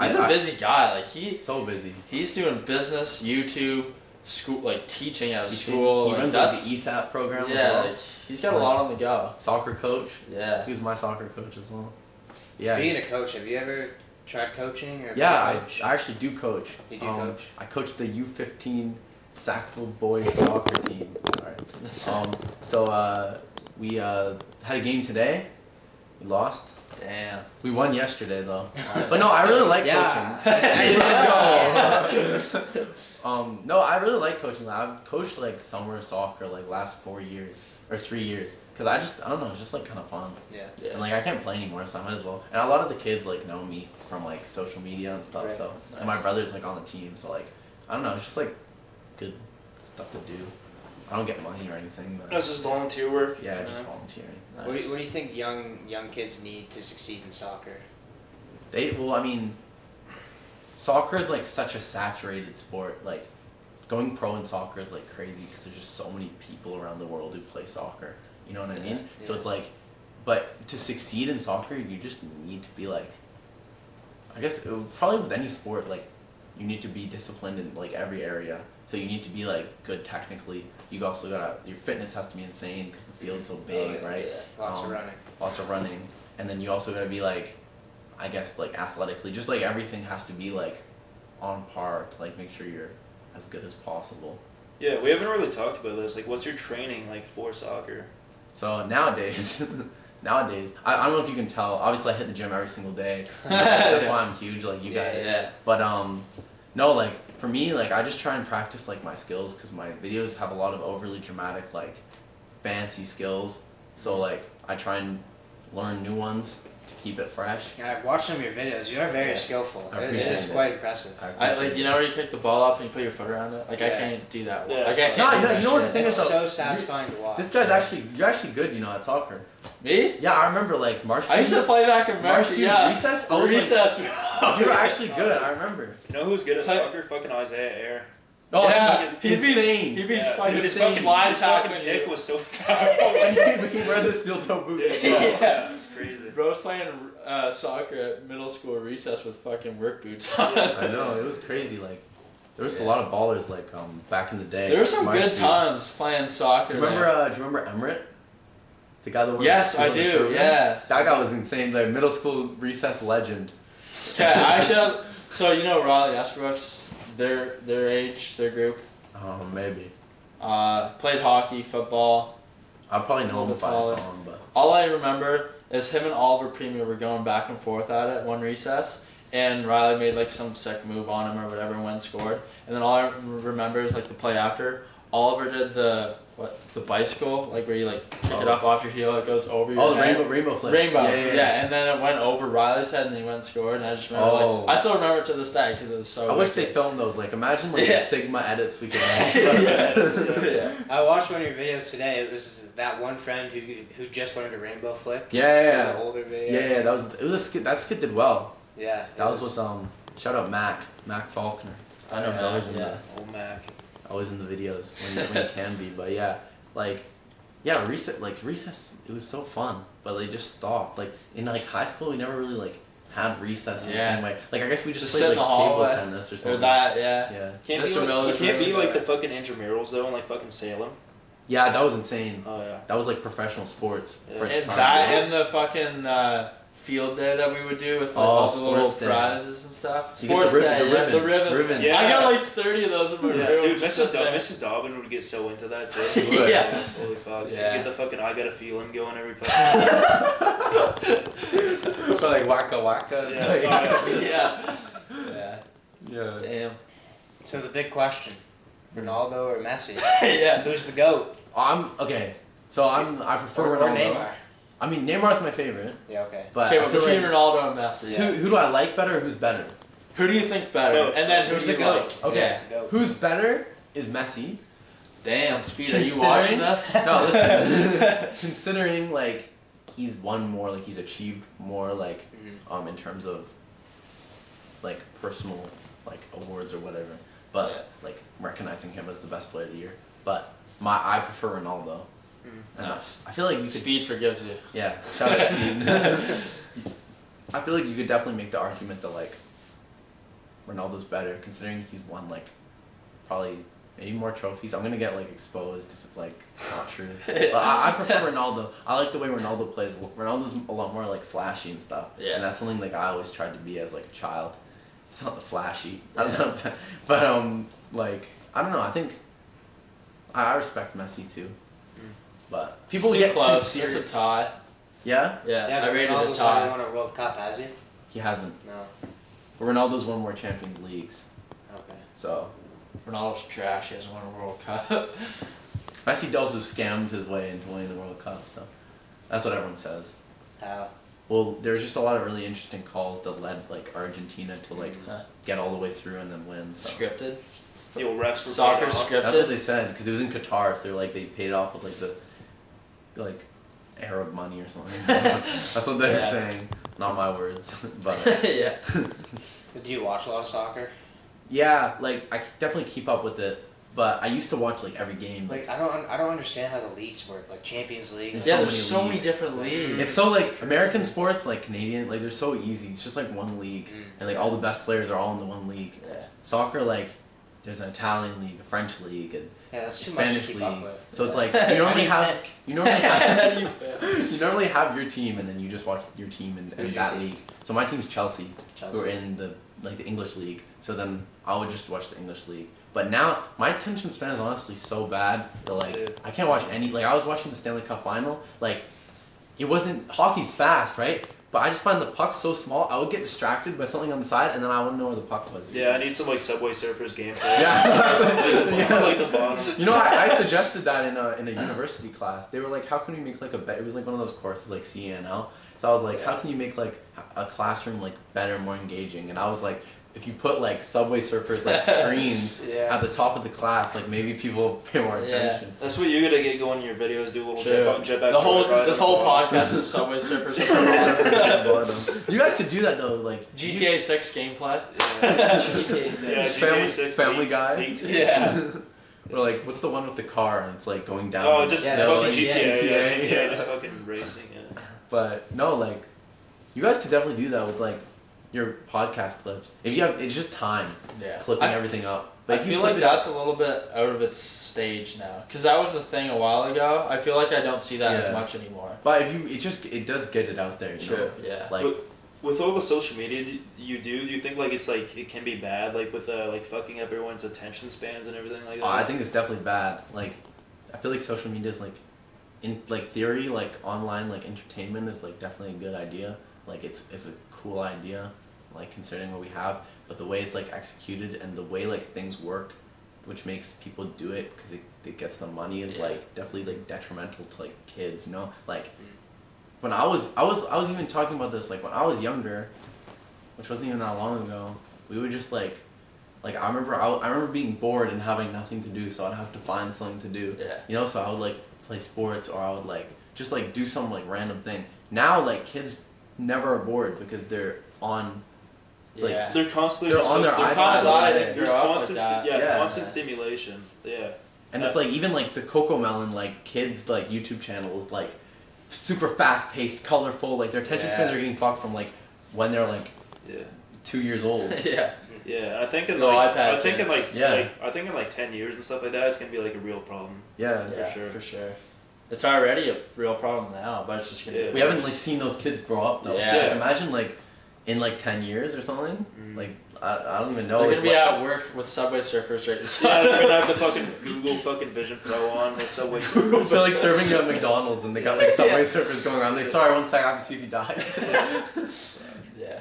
[SPEAKER 2] He's a busy guy, like
[SPEAKER 4] so busy.
[SPEAKER 2] He's doing business, YouTube, school, like teaching at school.
[SPEAKER 4] He runs, like, the ESAP program as well.
[SPEAKER 2] Like, he's got a lot on the go.
[SPEAKER 4] Soccer coach.
[SPEAKER 2] Yeah.
[SPEAKER 4] He was my soccer coach as well.
[SPEAKER 3] Yeah. Speaking of coach, have you ever tried coaching? Or
[SPEAKER 4] I actually do coach.
[SPEAKER 3] You do coach?
[SPEAKER 4] I coach the U15 Sackville boys soccer team. Sorry. So we had a game today. We lost.
[SPEAKER 2] Damn.
[SPEAKER 4] We won yesterday though. But no, I really like coaching. No, I really like coaching. I've coached, like, summer soccer, like, last 4 years or 3 years, because I don't know, it's just, like, kind of fun.
[SPEAKER 3] Yeah.
[SPEAKER 4] And, like, I can't play anymore, so I might as well. And a lot of the kids, like, know me from, like, social media and stuff. So and my brother's, like, on the team, so, like, I don't know, it's just, like, good stuff to do. I don't get money or anything. But
[SPEAKER 1] that's just volunteer work.
[SPEAKER 4] Yeah, just volunteering.
[SPEAKER 3] Nice. What do you think young kids need to succeed in soccer?
[SPEAKER 4] I mean, soccer is, like, such a saturated sport. Like, going pro in soccer is, like, crazy because there's just so many people around the world who play soccer. You know what I mean? Yeah. So it's like, but to succeed in soccer, you just need to be, like, I guess probably with any sport, like you need to be disciplined in like every area. So you need to be like good technically. You also gotta your fitness has to be insane because the field's so big, right?
[SPEAKER 3] Lots of running.
[SPEAKER 4] Lots of running, and then you also gotta be like, I guess like athletically, just like everything has to be like on par to like make sure you're as good as possible.
[SPEAKER 1] Yeah, we haven't really talked about this. Like, what's your training like for soccer?
[SPEAKER 4] So nowadays, I don't know if you can tell. Obviously, I hit the gym every single day. That's why I'm huge, like you guys.
[SPEAKER 2] Yeah.
[SPEAKER 4] But no, like for me, like I just try and practice like my skills because my videos have a lot of overly dramatic, like fancy skills. So like I try and learn new ones to keep it fresh.
[SPEAKER 3] Yeah, I've watched some of your videos. You are very skillful.
[SPEAKER 4] I
[SPEAKER 3] It is
[SPEAKER 4] appreciate it.
[SPEAKER 3] quite impressive.
[SPEAKER 2] I like you know where you kick the ball up and you put your foot around it. Like I
[SPEAKER 3] Yeah.
[SPEAKER 2] can't do that.
[SPEAKER 1] Yeah,
[SPEAKER 2] Like I
[SPEAKER 1] it's
[SPEAKER 2] can't.
[SPEAKER 4] fun.
[SPEAKER 2] do
[SPEAKER 4] No,
[SPEAKER 2] that
[SPEAKER 4] you know what
[SPEAKER 2] shit.
[SPEAKER 4] the thing
[SPEAKER 3] It's
[SPEAKER 4] is, though,
[SPEAKER 3] so satisfying to watch.
[SPEAKER 4] This guy's you're actually good, you know, at soccer.
[SPEAKER 2] Me?
[SPEAKER 4] Yeah, I remember like March.
[SPEAKER 2] I used to play back in
[SPEAKER 4] March
[SPEAKER 2] March. Yeah.
[SPEAKER 4] recess. I was
[SPEAKER 2] Recess.
[SPEAKER 4] Like, you were actually good. I remember.
[SPEAKER 1] You know who's good at soccer? Fucking Isaiah Ayer.
[SPEAKER 4] Oh,
[SPEAKER 2] yeah.
[SPEAKER 4] he'd be insane.
[SPEAKER 2] He'd be
[SPEAKER 1] Yeah,
[SPEAKER 2] fucking
[SPEAKER 1] dude, his
[SPEAKER 2] slide
[SPEAKER 1] fucking
[SPEAKER 2] tackling
[SPEAKER 1] kick
[SPEAKER 2] you.
[SPEAKER 1] was so powerful.
[SPEAKER 4] And he wear the steel toe boots.
[SPEAKER 2] Yeah.
[SPEAKER 1] Crazy.
[SPEAKER 2] Bro's playing soccer at middle school recess with fucking work boots on.
[SPEAKER 4] I know, it was crazy. Like, there was a lot of ballers like back in the day.
[SPEAKER 2] There were some
[SPEAKER 4] March
[SPEAKER 2] good
[SPEAKER 4] Street.
[SPEAKER 2] times playing soccer.
[SPEAKER 4] Do you remember?
[SPEAKER 2] there.
[SPEAKER 4] Do you remember Emmerich? The guy that wore
[SPEAKER 2] Yes,
[SPEAKER 4] the
[SPEAKER 2] I
[SPEAKER 4] on the
[SPEAKER 2] do.
[SPEAKER 4] turban?
[SPEAKER 2] Yeah.
[SPEAKER 4] That guy was insane. Like middle school recess legend.
[SPEAKER 2] Okay, I should. So you know Raleigh Esbrooks, their age, their group.
[SPEAKER 4] Oh, maybe.
[SPEAKER 2] Played hockey, football.
[SPEAKER 4] I probably know him if I
[SPEAKER 2] Football.
[SPEAKER 4] saw him, but
[SPEAKER 2] All I remember is him and Oliver Premier were going back and forth at it one recess, and Riley made like some sick move on him or whatever and went and scored. And then all I remember is like the play after, Oliver did the bicycle, like where you like pick it up off your heel, it goes over your
[SPEAKER 4] oh, the
[SPEAKER 2] head.
[SPEAKER 4] rainbow flip.
[SPEAKER 2] Rainbow,
[SPEAKER 4] Yeah.
[SPEAKER 2] and then it went over Riley's head and he went and scored, and I just remember
[SPEAKER 4] Oh.
[SPEAKER 2] I still remember it to this day because it was so
[SPEAKER 4] I wish they
[SPEAKER 2] wicked.
[SPEAKER 4] filmed those. Like, imagine like
[SPEAKER 2] Yeah.
[SPEAKER 4] the Sigma edits we could have.
[SPEAKER 2] Yeah.
[SPEAKER 3] I watched one of your videos today. It was that one friend who just learned a rainbow flick. It was
[SPEAKER 4] Yeah.
[SPEAKER 3] an older video.
[SPEAKER 4] Yeah, it was a skit. That skit did well.
[SPEAKER 3] Yeah.
[SPEAKER 4] That was with shout out Mac Faulkner.
[SPEAKER 2] I know
[SPEAKER 4] He's
[SPEAKER 2] Mac,
[SPEAKER 4] always in
[SPEAKER 2] yeah.
[SPEAKER 1] Old Mac.
[SPEAKER 4] always in the videos when he can be. But yeah, like recess it was so fun, but they just stopped. Like in like high school we never really like had recess in the
[SPEAKER 2] Yeah.
[SPEAKER 4] same way. Like I guess we just
[SPEAKER 2] Just
[SPEAKER 4] played
[SPEAKER 2] sit
[SPEAKER 4] like
[SPEAKER 2] in the
[SPEAKER 4] table
[SPEAKER 2] hallway.
[SPEAKER 4] tennis or
[SPEAKER 2] Or
[SPEAKER 4] something.
[SPEAKER 2] that, yeah.
[SPEAKER 4] Yeah.
[SPEAKER 1] Can't
[SPEAKER 2] Mr.
[SPEAKER 1] be
[SPEAKER 2] Miller
[SPEAKER 1] like, you can't
[SPEAKER 2] does
[SPEAKER 1] be like
[SPEAKER 3] that.
[SPEAKER 1] the fucking intramurals though in like fucking Salem.
[SPEAKER 4] Yeah, that was insane.
[SPEAKER 1] Oh yeah.
[SPEAKER 4] That was like professional sports for its
[SPEAKER 2] And
[SPEAKER 4] time.
[SPEAKER 2] that and the fucking field day that we would do with like,
[SPEAKER 4] Oh,
[SPEAKER 2] all the little
[SPEAKER 4] sports day.
[SPEAKER 2] prizes and stuff.
[SPEAKER 4] You get
[SPEAKER 2] Sports
[SPEAKER 4] the
[SPEAKER 2] day,
[SPEAKER 4] the
[SPEAKER 2] yeah,
[SPEAKER 4] ribbon.
[SPEAKER 2] the ribbons.
[SPEAKER 4] Ribbon.
[SPEAKER 1] Yeah.
[SPEAKER 2] I got like 30 of those in my
[SPEAKER 1] Yeah,
[SPEAKER 2] room.
[SPEAKER 1] dude,
[SPEAKER 2] just
[SPEAKER 1] Mrs.
[SPEAKER 2] sit there.
[SPEAKER 1] Mrs. Dobbin would get so into that too.
[SPEAKER 2] Yeah.
[SPEAKER 1] Holy fuck. She'd
[SPEAKER 2] Yeah.
[SPEAKER 1] get the fucking I got a feeling going every fucking
[SPEAKER 4] For like waka waka.
[SPEAKER 1] Yeah. Oh, yeah.
[SPEAKER 2] Yeah. Yeah.
[SPEAKER 4] Yeah.
[SPEAKER 2] Damn.
[SPEAKER 3] So the big question: Ronaldo or Messi?
[SPEAKER 2] Yeah.
[SPEAKER 3] Who's the GOAT?
[SPEAKER 4] I'm okay. So I prefer
[SPEAKER 3] Or
[SPEAKER 4] Ronaldo.
[SPEAKER 3] Neymar?
[SPEAKER 4] I mean Neymar's my favorite,
[SPEAKER 3] Yeah. Okay.
[SPEAKER 4] but
[SPEAKER 2] Okay,
[SPEAKER 4] I
[SPEAKER 2] but
[SPEAKER 4] feel
[SPEAKER 2] between
[SPEAKER 4] like,
[SPEAKER 2] Ronaldo and Messi,
[SPEAKER 3] Yeah.
[SPEAKER 4] who do I like better? Or who's better?
[SPEAKER 2] who do you think's better?
[SPEAKER 1] No,
[SPEAKER 2] And then who
[SPEAKER 3] who's
[SPEAKER 2] do
[SPEAKER 3] the
[SPEAKER 2] you
[SPEAKER 3] GOAT?
[SPEAKER 2] like?
[SPEAKER 4] Okay.
[SPEAKER 2] Yeah.
[SPEAKER 3] Who's the GOAT?
[SPEAKER 4] Who's better is Messi.
[SPEAKER 2] Damn, Speed, are you
[SPEAKER 4] Considering-
[SPEAKER 2] watching this?
[SPEAKER 4] No, listen. Considering like he's won more, like he's achieved more, like in terms of like personal like awards or whatever. But
[SPEAKER 2] Yeah.
[SPEAKER 4] like recognizing him as the best player of the year. But I prefer Ronaldo. And
[SPEAKER 2] Nice.
[SPEAKER 4] I feel like you could.
[SPEAKER 2] Speed forgives you.
[SPEAKER 4] Yeah, shout out to Speed. I feel like you could definitely make the argument that like Ronaldo's better, considering he's won like probably maybe more trophies. I'm gonna get like exposed if it's like not true. But I prefer Ronaldo. I like the way Ronaldo plays. Ronaldo's a lot more like flashy and stuff.
[SPEAKER 2] Yeah.
[SPEAKER 4] And that's something like I always tried to be as like a child. It's not the flashy. I don't know that. But like I don't know. I think I respect Messi too. But people
[SPEAKER 2] It's too
[SPEAKER 4] get
[SPEAKER 2] close.
[SPEAKER 4] too
[SPEAKER 2] It's
[SPEAKER 4] serious.
[SPEAKER 2] a tie.
[SPEAKER 4] Yeah,
[SPEAKER 2] Yeah,
[SPEAKER 3] Yeah,
[SPEAKER 2] I
[SPEAKER 3] but
[SPEAKER 2] rated a
[SPEAKER 3] Ronaldo's never
[SPEAKER 2] tie.
[SPEAKER 3] won a World Cup, has he?
[SPEAKER 4] he hasn't.
[SPEAKER 3] No.
[SPEAKER 4] But Ronaldo's won more Champions Leagues.
[SPEAKER 3] Okay.
[SPEAKER 4] So
[SPEAKER 2] Ronaldo's trash. He hasn't won a World Cup.
[SPEAKER 4] Messi also scammed his way into winning the World Cup. So that's what everyone says.
[SPEAKER 3] How?
[SPEAKER 4] Well, there's just a lot of really interesting calls that led like Argentina to like
[SPEAKER 2] Huh.
[SPEAKER 4] get all the way through and then win. So.
[SPEAKER 2] Scripted.
[SPEAKER 1] The old refs were
[SPEAKER 2] Soccer
[SPEAKER 1] paying off.
[SPEAKER 2] scripted.
[SPEAKER 4] That's what they said because it was in Qatar. So they're like they paid off with like the like Arab money or something. That's what they were
[SPEAKER 2] Yeah.
[SPEAKER 4] saying. Not my words, but
[SPEAKER 2] Yeah.
[SPEAKER 3] Do you watch a lot of soccer?
[SPEAKER 4] yeah, like I definitely keep up with it. But I used to watch like every game.
[SPEAKER 3] Like I don't understand how the leagues work. Like Champions League.
[SPEAKER 4] There's
[SPEAKER 2] Yeah,
[SPEAKER 4] so
[SPEAKER 2] there's
[SPEAKER 4] many
[SPEAKER 2] so many
[SPEAKER 4] leagues.
[SPEAKER 2] different leagues.
[SPEAKER 4] It's so like American sports, like Canadian, like they're so easy. It's just like one league, and like all the best players are all in the one league.
[SPEAKER 2] Yeah.
[SPEAKER 4] Soccer, like there's an Italian league, a French league, and
[SPEAKER 3] Yeah, that's
[SPEAKER 4] a
[SPEAKER 3] too much to
[SPEAKER 4] Spanish
[SPEAKER 3] keep
[SPEAKER 4] league.
[SPEAKER 3] up with.
[SPEAKER 4] So it's like you normally have your team, and then you just watch your team in
[SPEAKER 3] Who's your
[SPEAKER 4] that
[SPEAKER 3] team?
[SPEAKER 4] league. So my team's Chelsea,
[SPEAKER 3] Chelsea.
[SPEAKER 4] who are in the English league. So then I would just watch the English league. But now my attention span is honestly so bad that like
[SPEAKER 1] Yeah.
[SPEAKER 4] I can't watch any. Like I was watching the Stanley Cup final. Like it wasn't hockey's fast, right? But I just find the puck so small. I would get distracted by something on the side, and then I wouldn't know where the puck was.
[SPEAKER 1] Yeah, I need some like Subway Surfers gameplay.
[SPEAKER 4] Yeah.
[SPEAKER 1] Like the bottom.
[SPEAKER 4] You know, I suggested that in a university class. They were like, how can we make like it was like one of those courses like CNL. So I was like, how can you make like a classroom like better, more engaging? And I was like, if you put like Subway Surfers like screens
[SPEAKER 3] Yeah.
[SPEAKER 4] at the top of the class, like maybe people pay more attention.
[SPEAKER 1] That's what you gotta get going in your videos. Do a little
[SPEAKER 2] True.
[SPEAKER 1] jetpack.
[SPEAKER 2] This whole podcast is Subway Surfers.
[SPEAKER 4] You guys could do that though, like
[SPEAKER 2] GTA 6 gameplay.
[SPEAKER 1] Yeah,
[SPEAKER 4] Family-
[SPEAKER 1] GTA 6
[SPEAKER 4] Family
[SPEAKER 1] beat-
[SPEAKER 4] Guy?
[SPEAKER 1] beat-
[SPEAKER 2] Yeah.
[SPEAKER 4] Or like, what's the one with the car and it's like going down?
[SPEAKER 1] Oh, just
[SPEAKER 3] Yeah,
[SPEAKER 1] fucking
[SPEAKER 3] that's
[SPEAKER 1] GTA.
[SPEAKER 4] GTA,
[SPEAKER 1] Yeah,
[SPEAKER 4] yeah.
[SPEAKER 1] just fucking racing. Yeah.
[SPEAKER 4] But no, like, you guys could definitely do that with like your podcast clips. If you have, it's just time
[SPEAKER 2] Yeah.
[SPEAKER 4] clipping everything up. But
[SPEAKER 2] I
[SPEAKER 4] if you
[SPEAKER 2] feel
[SPEAKER 4] clip
[SPEAKER 2] like
[SPEAKER 4] it up-
[SPEAKER 2] that's a little bit out of its stage now, because that was the thing a while ago. I feel like I don't see that as
[SPEAKER 4] Yeah.
[SPEAKER 2] much anymore.
[SPEAKER 4] But if you, it does get it out there. You know?
[SPEAKER 2] True. Yeah.
[SPEAKER 4] Like,
[SPEAKER 1] With all the social media do you think like it's like it can be bad like with like fucking up everyone's attention spans and everything like that?
[SPEAKER 4] I think it's definitely bad. Like, I feel like social media is like, in like theory, like online like entertainment is like definitely a good idea. Like it's a cool idea, like considering what we have. But the way it's like executed and the way like things work, which makes people do it because it gets them money, is
[SPEAKER 2] Yeah.
[SPEAKER 4] like definitely like detrimental to like kids. You know, like when I was even talking about this like when I was younger, which wasn't even that long ago. We would just like I remember being bored and having nothing to do, so I'd have to find something to do.
[SPEAKER 2] Yeah.
[SPEAKER 4] You know, so I would like play sports or I would like just like do some like random thing. Now like kids never are bored because they're on. Like,
[SPEAKER 2] Yeah.
[SPEAKER 1] They're constantly
[SPEAKER 4] They're on their
[SPEAKER 1] they're
[SPEAKER 4] iPad.
[SPEAKER 1] constantly-
[SPEAKER 2] I didn't
[SPEAKER 1] There's
[SPEAKER 2] grow up with
[SPEAKER 1] constant
[SPEAKER 2] that.
[SPEAKER 4] Yeah.
[SPEAKER 1] constant stimulation. Yeah.
[SPEAKER 4] And it's like even like the Coco Melon like kids like YouTube channel is like super fast paced, colorful. Like their attention
[SPEAKER 2] Yeah.
[SPEAKER 4] spans are getting fucked from like when they're like
[SPEAKER 1] Yeah.
[SPEAKER 4] 2 years old.
[SPEAKER 2] Yeah.
[SPEAKER 1] Yeah, I think in
[SPEAKER 2] No
[SPEAKER 1] like
[SPEAKER 2] iPad
[SPEAKER 1] I think in
[SPEAKER 2] kids.
[SPEAKER 1] like,
[SPEAKER 4] Yeah.
[SPEAKER 1] like I think in like 10 years and stuff like that, it's gonna be like a real problem.
[SPEAKER 4] Yeah.
[SPEAKER 2] Yeah,
[SPEAKER 1] sure.
[SPEAKER 2] For sure. It's already a real problem now, but it's just gonna.
[SPEAKER 1] Yeah.
[SPEAKER 2] Get
[SPEAKER 4] We haven't
[SPEAKER 2] worse.
[SPEAKER 4] like seen those kids grow up though.
[SPEAKER 2] Yeah.
[SPEAKER 4] Like, imagine like in like 10 years or something. Like I don't even know.
[SPEAKER 2] They're
[SPEAKER 4] like,
[SPEAKER 2] gonna be
[SPEAKER 4] what-
[SPEAKER 2] at work with Subway Surfers right
[SPEAKER 1] Yeah, they're gonna have the fucking Google fucking Vision Pro on with Subway Surfers.
[SPEAKER 4] They're like serving you at McDonald's and they got like Subway Surfers going around. Like, sorry, 1 sec, I have to see if he dies.
[SPEAKER 2] Yeah.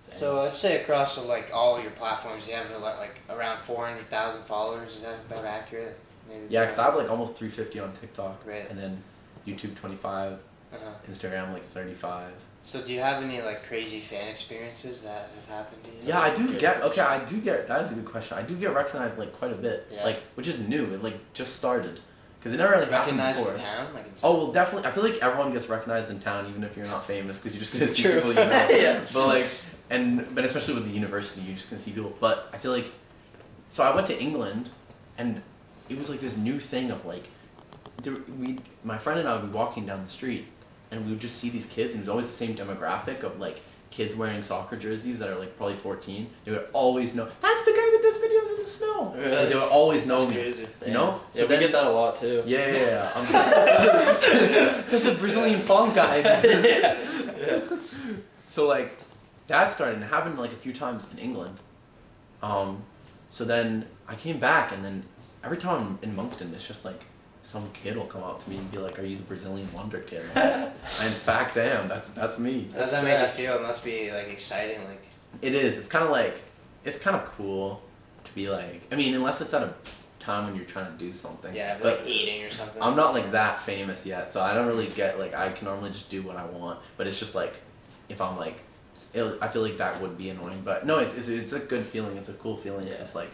[SPEAKER 3] So let's say across like all your platforms, you have like around 400,000 followers. Is that about accurate? Maybe.
[SPEAKER 4] Yeah, because I have like almost 350 on TikTok.
[SPEAKER 3] Right.
[SPEAKER 4] And then YouTube 25,
[SPEAKER 3] Uh-huh.
[SPEAKER 4] Instagram like 35.
[SPEAKER 3] So do you have any like crazy fan experiences that have happened to you?
[SPEAKER 4] Yeah, I do
[SPEAKER 2] good
[SPEAKER 4] get.
[SPEAKER 2] question.
[SPEAKER 4] Okay, I do get. That is a good question. I do get recognized like quite a bit.
[SPEAKER 3] Yeah.
[SPEAKER 4] Like, which is new. It like just started, because it never really happened
[SPEAKER 3] Recognized
[SPEAKER 4] before.
[SPEAKER 3] in town, like in
[SPEAKER 4] Oh well, definitely. I feel like everyone gets recognized in town, even if you're not famous, because you're just gonna see
[SPEAKER 2] True.
[SPEAKER 4] people you know.
[SPEAKER 2] Yeah.
[SPEAKER 4] But like, but especially with the university, you're just gonna see people. But I feel like, so I went to England, and it was like this new thing of like, my friend and I would be walking down the street, and we would just see these kids, and it was always the same demographic of like kids wearing soccer jerseys that are like probably 14. They would always know, that's the guy that does videos in the snow.
[SPEAKER 2] Really?
[SPEAKER 4] Like, they would always know
[SPEAKER 1] That's
[SPEAKER 4] me.
[SPEAKER 1] crazy.
[SPEAKER 4] You know?
[SPEAKER 2] Yeah, we get that a lot too.
[SPEAKER 4] Yeah. There's a Brazilian funk, guys.
[SPEAKER 2] Yeah.
[SPEAKER 4] So like, that started and it happened like a few times in England. So then I came back and then every time I'm in Moncton, it's just like some kid will come up to me and be like, "Are you the Brazilian Wonder Kid?" I in fact am. That's me.
[SPEAKER 3] How does that make you feel? It must be like exciting. Like
[SPEAKER 4] It is. It's kind of like, it's kind of cool to be like. I mean, unless it's at a time when you're trying to do something.
[SPEAKER 3] yeah,
[SPEAKER 4] But
[SPEAKER 3] like eating or something.
[SPEAKER 4] I'm not like that famous yet, so I don't really get like I can normally just do what I want. But it's just like, if I'm like, I feel like that would be annoying. But no, it's a good feeling. It's a cool feeling. 'Cause
[SPEAKER 2] Yeah.
[SPEAKER 4] it's like,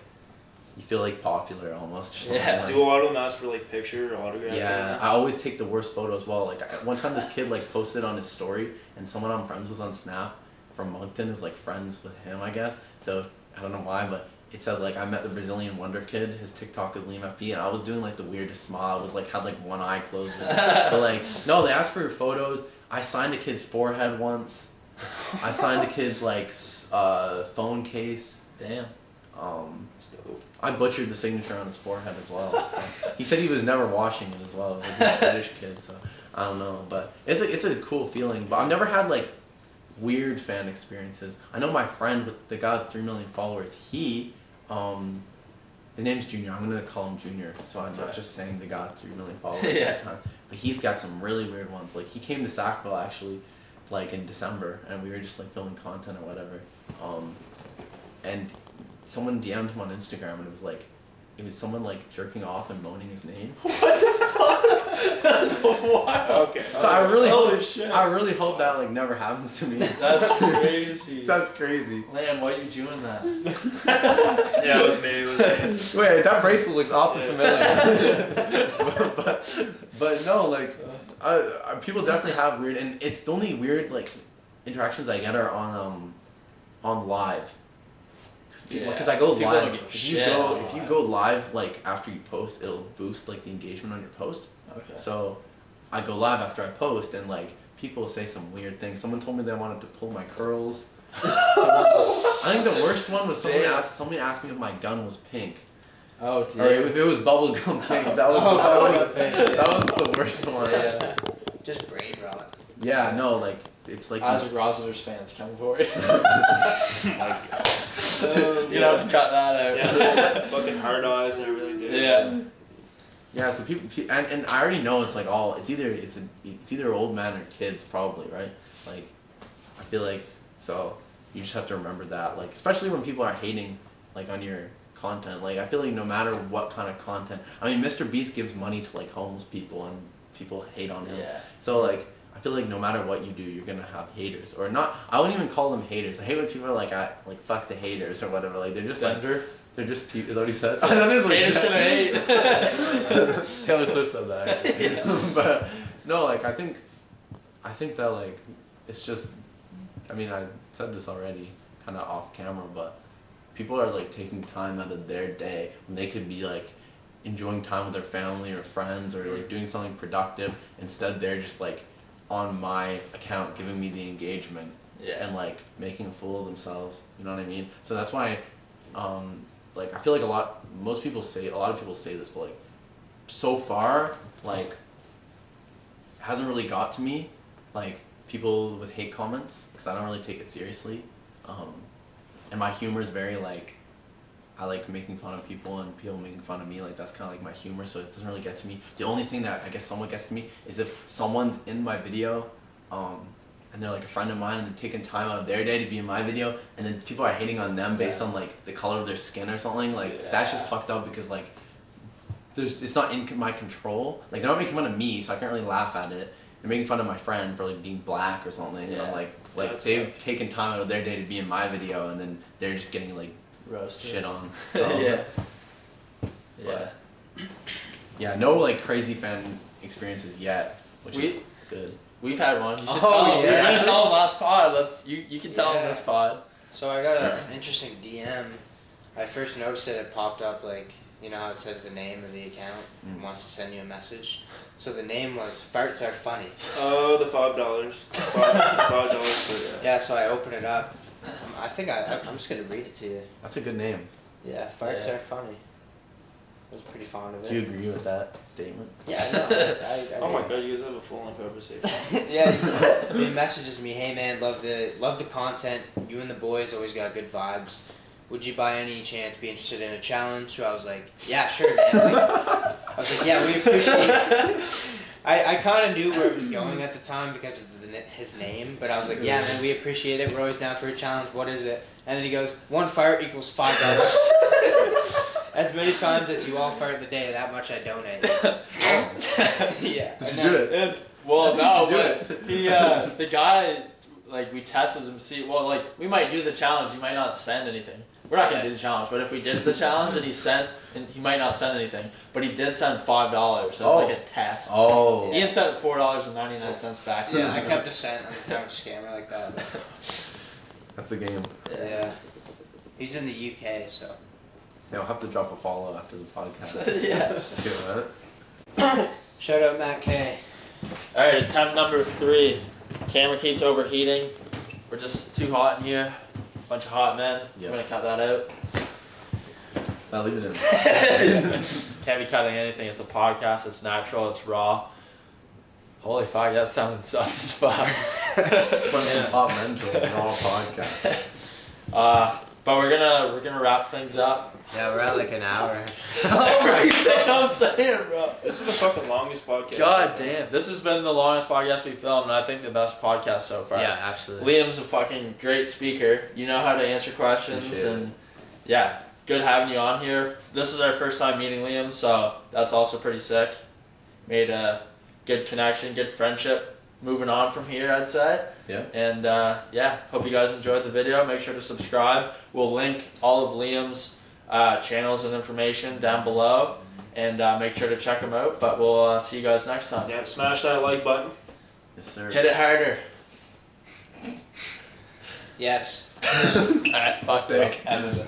[SPEAKER 4] you feel like popular almost. Or something.
[SPEAKER 2] Yeah.
[SPEAKER 4] Like,
[SPEAKER 1] Do a lot of them ask for like picture or autograph?
[SPEAKER 4] yeah, I always take the worst photo as well. Like one time, this kid like posted on his story, and someone I'm friends with on Snap from Moncton is like friends with him, I guess. So I don't know why, but it said like I met the Brazilian Wonder Kid. His TikTok is Liam FB, and I was doing like the weirdest smile. I was like had like one eye closed. But like no, they asked for your photos. I signed a kid's forehead once. I signed a kid's like phone case.
[SPEAKER 2] Damn.
[SPEAKER 4] I butchered the signature on his forehead as well. So. He said he was never washing it as well. It was like this British kid, so I don't know. But it's a cool feeling. But I've never had like weird fan experiences. I know my friend with the guy with 3 million followers, he his name's Junior. I'm gonna call him Junior, so I'm not just saying the guy with 3 million followers all the time. But he's got some really weird ones. Like he came to Sackville actually, like in December, and we were just like filming content or whatever. And someone DM'd him on Instagram, and it was someone like jerking off and moaning his name.
[SPEAKER 2] What the fuck? That's wild.
[SPEAKER 1] Okay.
[SPEAKER 4] So I really
[SPEAKER 2] Holy shit.
[SPEAKER 4] I really hope that like never happens to me.
[SPEAKER 2] That's crazy.
[SPEAKER 4] That's crazy.
[SPEAKER 2] Lan, why are you doing that?
[SPEAKER 1] Yeah, it was me. It was me.
[SPEAKER 4] Wait, that bracelet looks awfully familiar. but no, like, people definitely have weird, and it's the only weird like interactions I get are on live. Because I go
[SPEAKER 2] People don't
[SPEAKER 4] live.
[SPEAKER 2] give a
[SPEAKER 4] If
[SPEAKER 2] shit
[SPEAKER 4] you go live like after you post, it'll boost like the engagement on your post.
[SPEAKER 2] Okay.
[SPEAKER 4] So I go live after I post, and like people say some weird things. Someone told me they wanted to pull my curls. I think the worst one was somebody asked me if my gun was pink.
[SPEAKER 2] Oh,
[SPEAKER 4] Or if it was bubblegum pink. That was the worst one.
[SPEAKER 2] Yeah.
[SPEAKER 3] Just brain rot.
[SPEAKER 4] Yeah, no, like it's like
[SPEAKER 2] Isaac Rossiter's fans come for you. You have to cut that out.
[SPEAKER 1] Yeah, fucking hard eyes and everything, dude.
[SPEAKER 2] Yeah.
[SPEAKER 4] yeah. So people and I already know it's like it's either old man or kids probably, right? Like I feel like so you just have to remember that, like especially when people are hating like on your content. Like I feel like no matter what kind of content, I mean Mr. Beast gives money to like homeless people and people hate on him.
[SPEAKER 2] Yeah.
[SPEAKER 4] So like I feel like no matter what you do, you're gonna have haters or not. I wouldn't even call them haters. I hate when people are like fuck the haters or whatever. Like they're just
[SPEAKER 2] Denver.
[SPEAKER 4] like they're just people. Is that what he said? That is what he
[SPEAKER 2] Haters
[SPEAKER 4] said.
[SPEAKER 2] gonna hate.
[SPEAKER 4] Taylor Swift said that. Actually. But no, like I think that like it's just. I mean, I said this already, kind of off camera, but people are like taking time out of their day when they could be like enjoying time with their family or friends or like doing something productive. Instead, they're just like on my account giving me the engagement and like making a fool of themselves. You know what I mean? So that's why, like I feel like a lot of people say this, but like so far like it hasn't really got to me, like people with hate comments, because I don't really take it seriously, and my humor is very like. I like making fun of people and people making fun of me, like that's kind of like my humor, so it doesn't really get to me. The only thing that I guess somewhat gets to me is if someone's in my video, and they're like a friend of mine and they're taking time out of their day to be in my video, and then people are hating on them based on like the color of their skin or something, like that's just fucked up because like it's not in my control. Like they're not making fun of me, so I can't really laugh at it. They're making fun of my friend for like being black or something, and I'm like they've taken time out of their day to be in my video, and then they're just getting like roasted. Shit on. So yeah, no like crazy fan experiences yet, which is good.
[SPEAKER 2] We've had one. You should tell them. We're gonna tell them last pod. You can tell them this pod.
[SPEAKER 3] So I got an interesting DM. I first noticed that it popped up like, you know how it says the name of the account and wants to send you a message. So the name was Farts Are Funny.
[SPEAKER 1] Oh, the $5. $5 for that.
[SPEAKER 3] Yeah, so I open it up. I think I'm just gonna read it to you.
[SPEAKER 4] That's a good name.
[SPEAKER 3] Yeah, farts are funny. I was pretty fond of it.
[SPEAKER 4] Do you agree with that statement?
[SPEAKER 3] Yeah, no. I
[SPEAKER 1] oh my god, you guys have a full-on conversation.
[SPEAKER 3] Yeah, he messages me, hey man, love the content. You and the boys always got good vibes. Would you by any chance be interested in a challenge? So I was like, yeah, sure, man. I was like, yeah, we appreciate it. I kind of knew where it was going at the time because of his name, but I was like, yeah, man, we appreciate it. We're always down for a challenge. What is it? And then he goes, 1 fart equals $5. As many times as you all fart in the day, that much I donate. Yeah.
[SPEAKER 4] Do it.
[SPEAKER 2] Well, no, but he, the guy, like, we tested him to see, well, like, we might do the challenge, he might not send anything. We're not gonna do the challenge, but if we did the challenge and he might not send anything, but he did send $5 as like a test.
[SPEAKER 4] Oh.
[SPEAKER 2] Ian sent $4.99 back.
[SPEAKER 3] Yeah, I kept a cent. I'm kind of a scammer like that.
[SPEAKER 4] That's the game.
[SPEAKER 3] Yeah. He's in the UK, so.
[SPEAKER 4] Yeah, we'll have to drop a follow after the podcast.
[SPEAKER 2] Yeah.
[SPEAKER 4] Just do it.
[SPEAKER 3] Shout out Matt K.
[SPEAKER 2] Alright, attempt number 3. Camera keeps overheating. We're just too hot in here. Bunch of hot men.
[SPEAKER 4] Yep.
[SPEAKER 2] I'm gonna cut that out.
[SPEAKER 4] I'll leave it in.
[SPEAKER 2] Can't be cutting anything. It's a podcast. It's natural. It's raw. Holy fuck, that sounded sus as fuck.
[SPEAKER 4] Just went from hot men to a raw podcast.
[SPEAKER 2] But we're gonna wrap things up.
[SPEAKER 3] Yeah, we're at like an hour.
[SPEAKER 2] You know what I'm saying, bro?
[SPEAKER 1] This is the fucking longest podcast.
[SPEAKER 2] God damn. This has been the longest podcast we filmed, and I think the best podcast so far.
[SPEAKER 3] Yeah, absolutely.
[SPEAKER 2] Liam's a fucking great speaker. You know how to answer questions,
[SPEAKER 4] Appreciate
[SPEAKER 2] and yeah, good having you on here. This is our first time meeting Liam, so that's also pretty sick. Made a good connection, good friendship. Moving on from here, I'd say.
[SPEAKER 4] Yeah.
[SPEAKER 2] And yeah, hope you guys enjoyed the video. Make sure to subscribe. We'll link all of Liam's channels and information down below, and make sure to check them out. But we'll see you guys next time.
[SPEAKER 1] Yeah, smash that like button.
[SPEAKER 4] Yes, sir.
[SPEAKER 2] Hit it harder.
[SPEAKER 3] Yes.
[SPEAKER 2] Alright, fuck
[SPEAKER 4] Sick.
[SPEAKER 2] it. End it.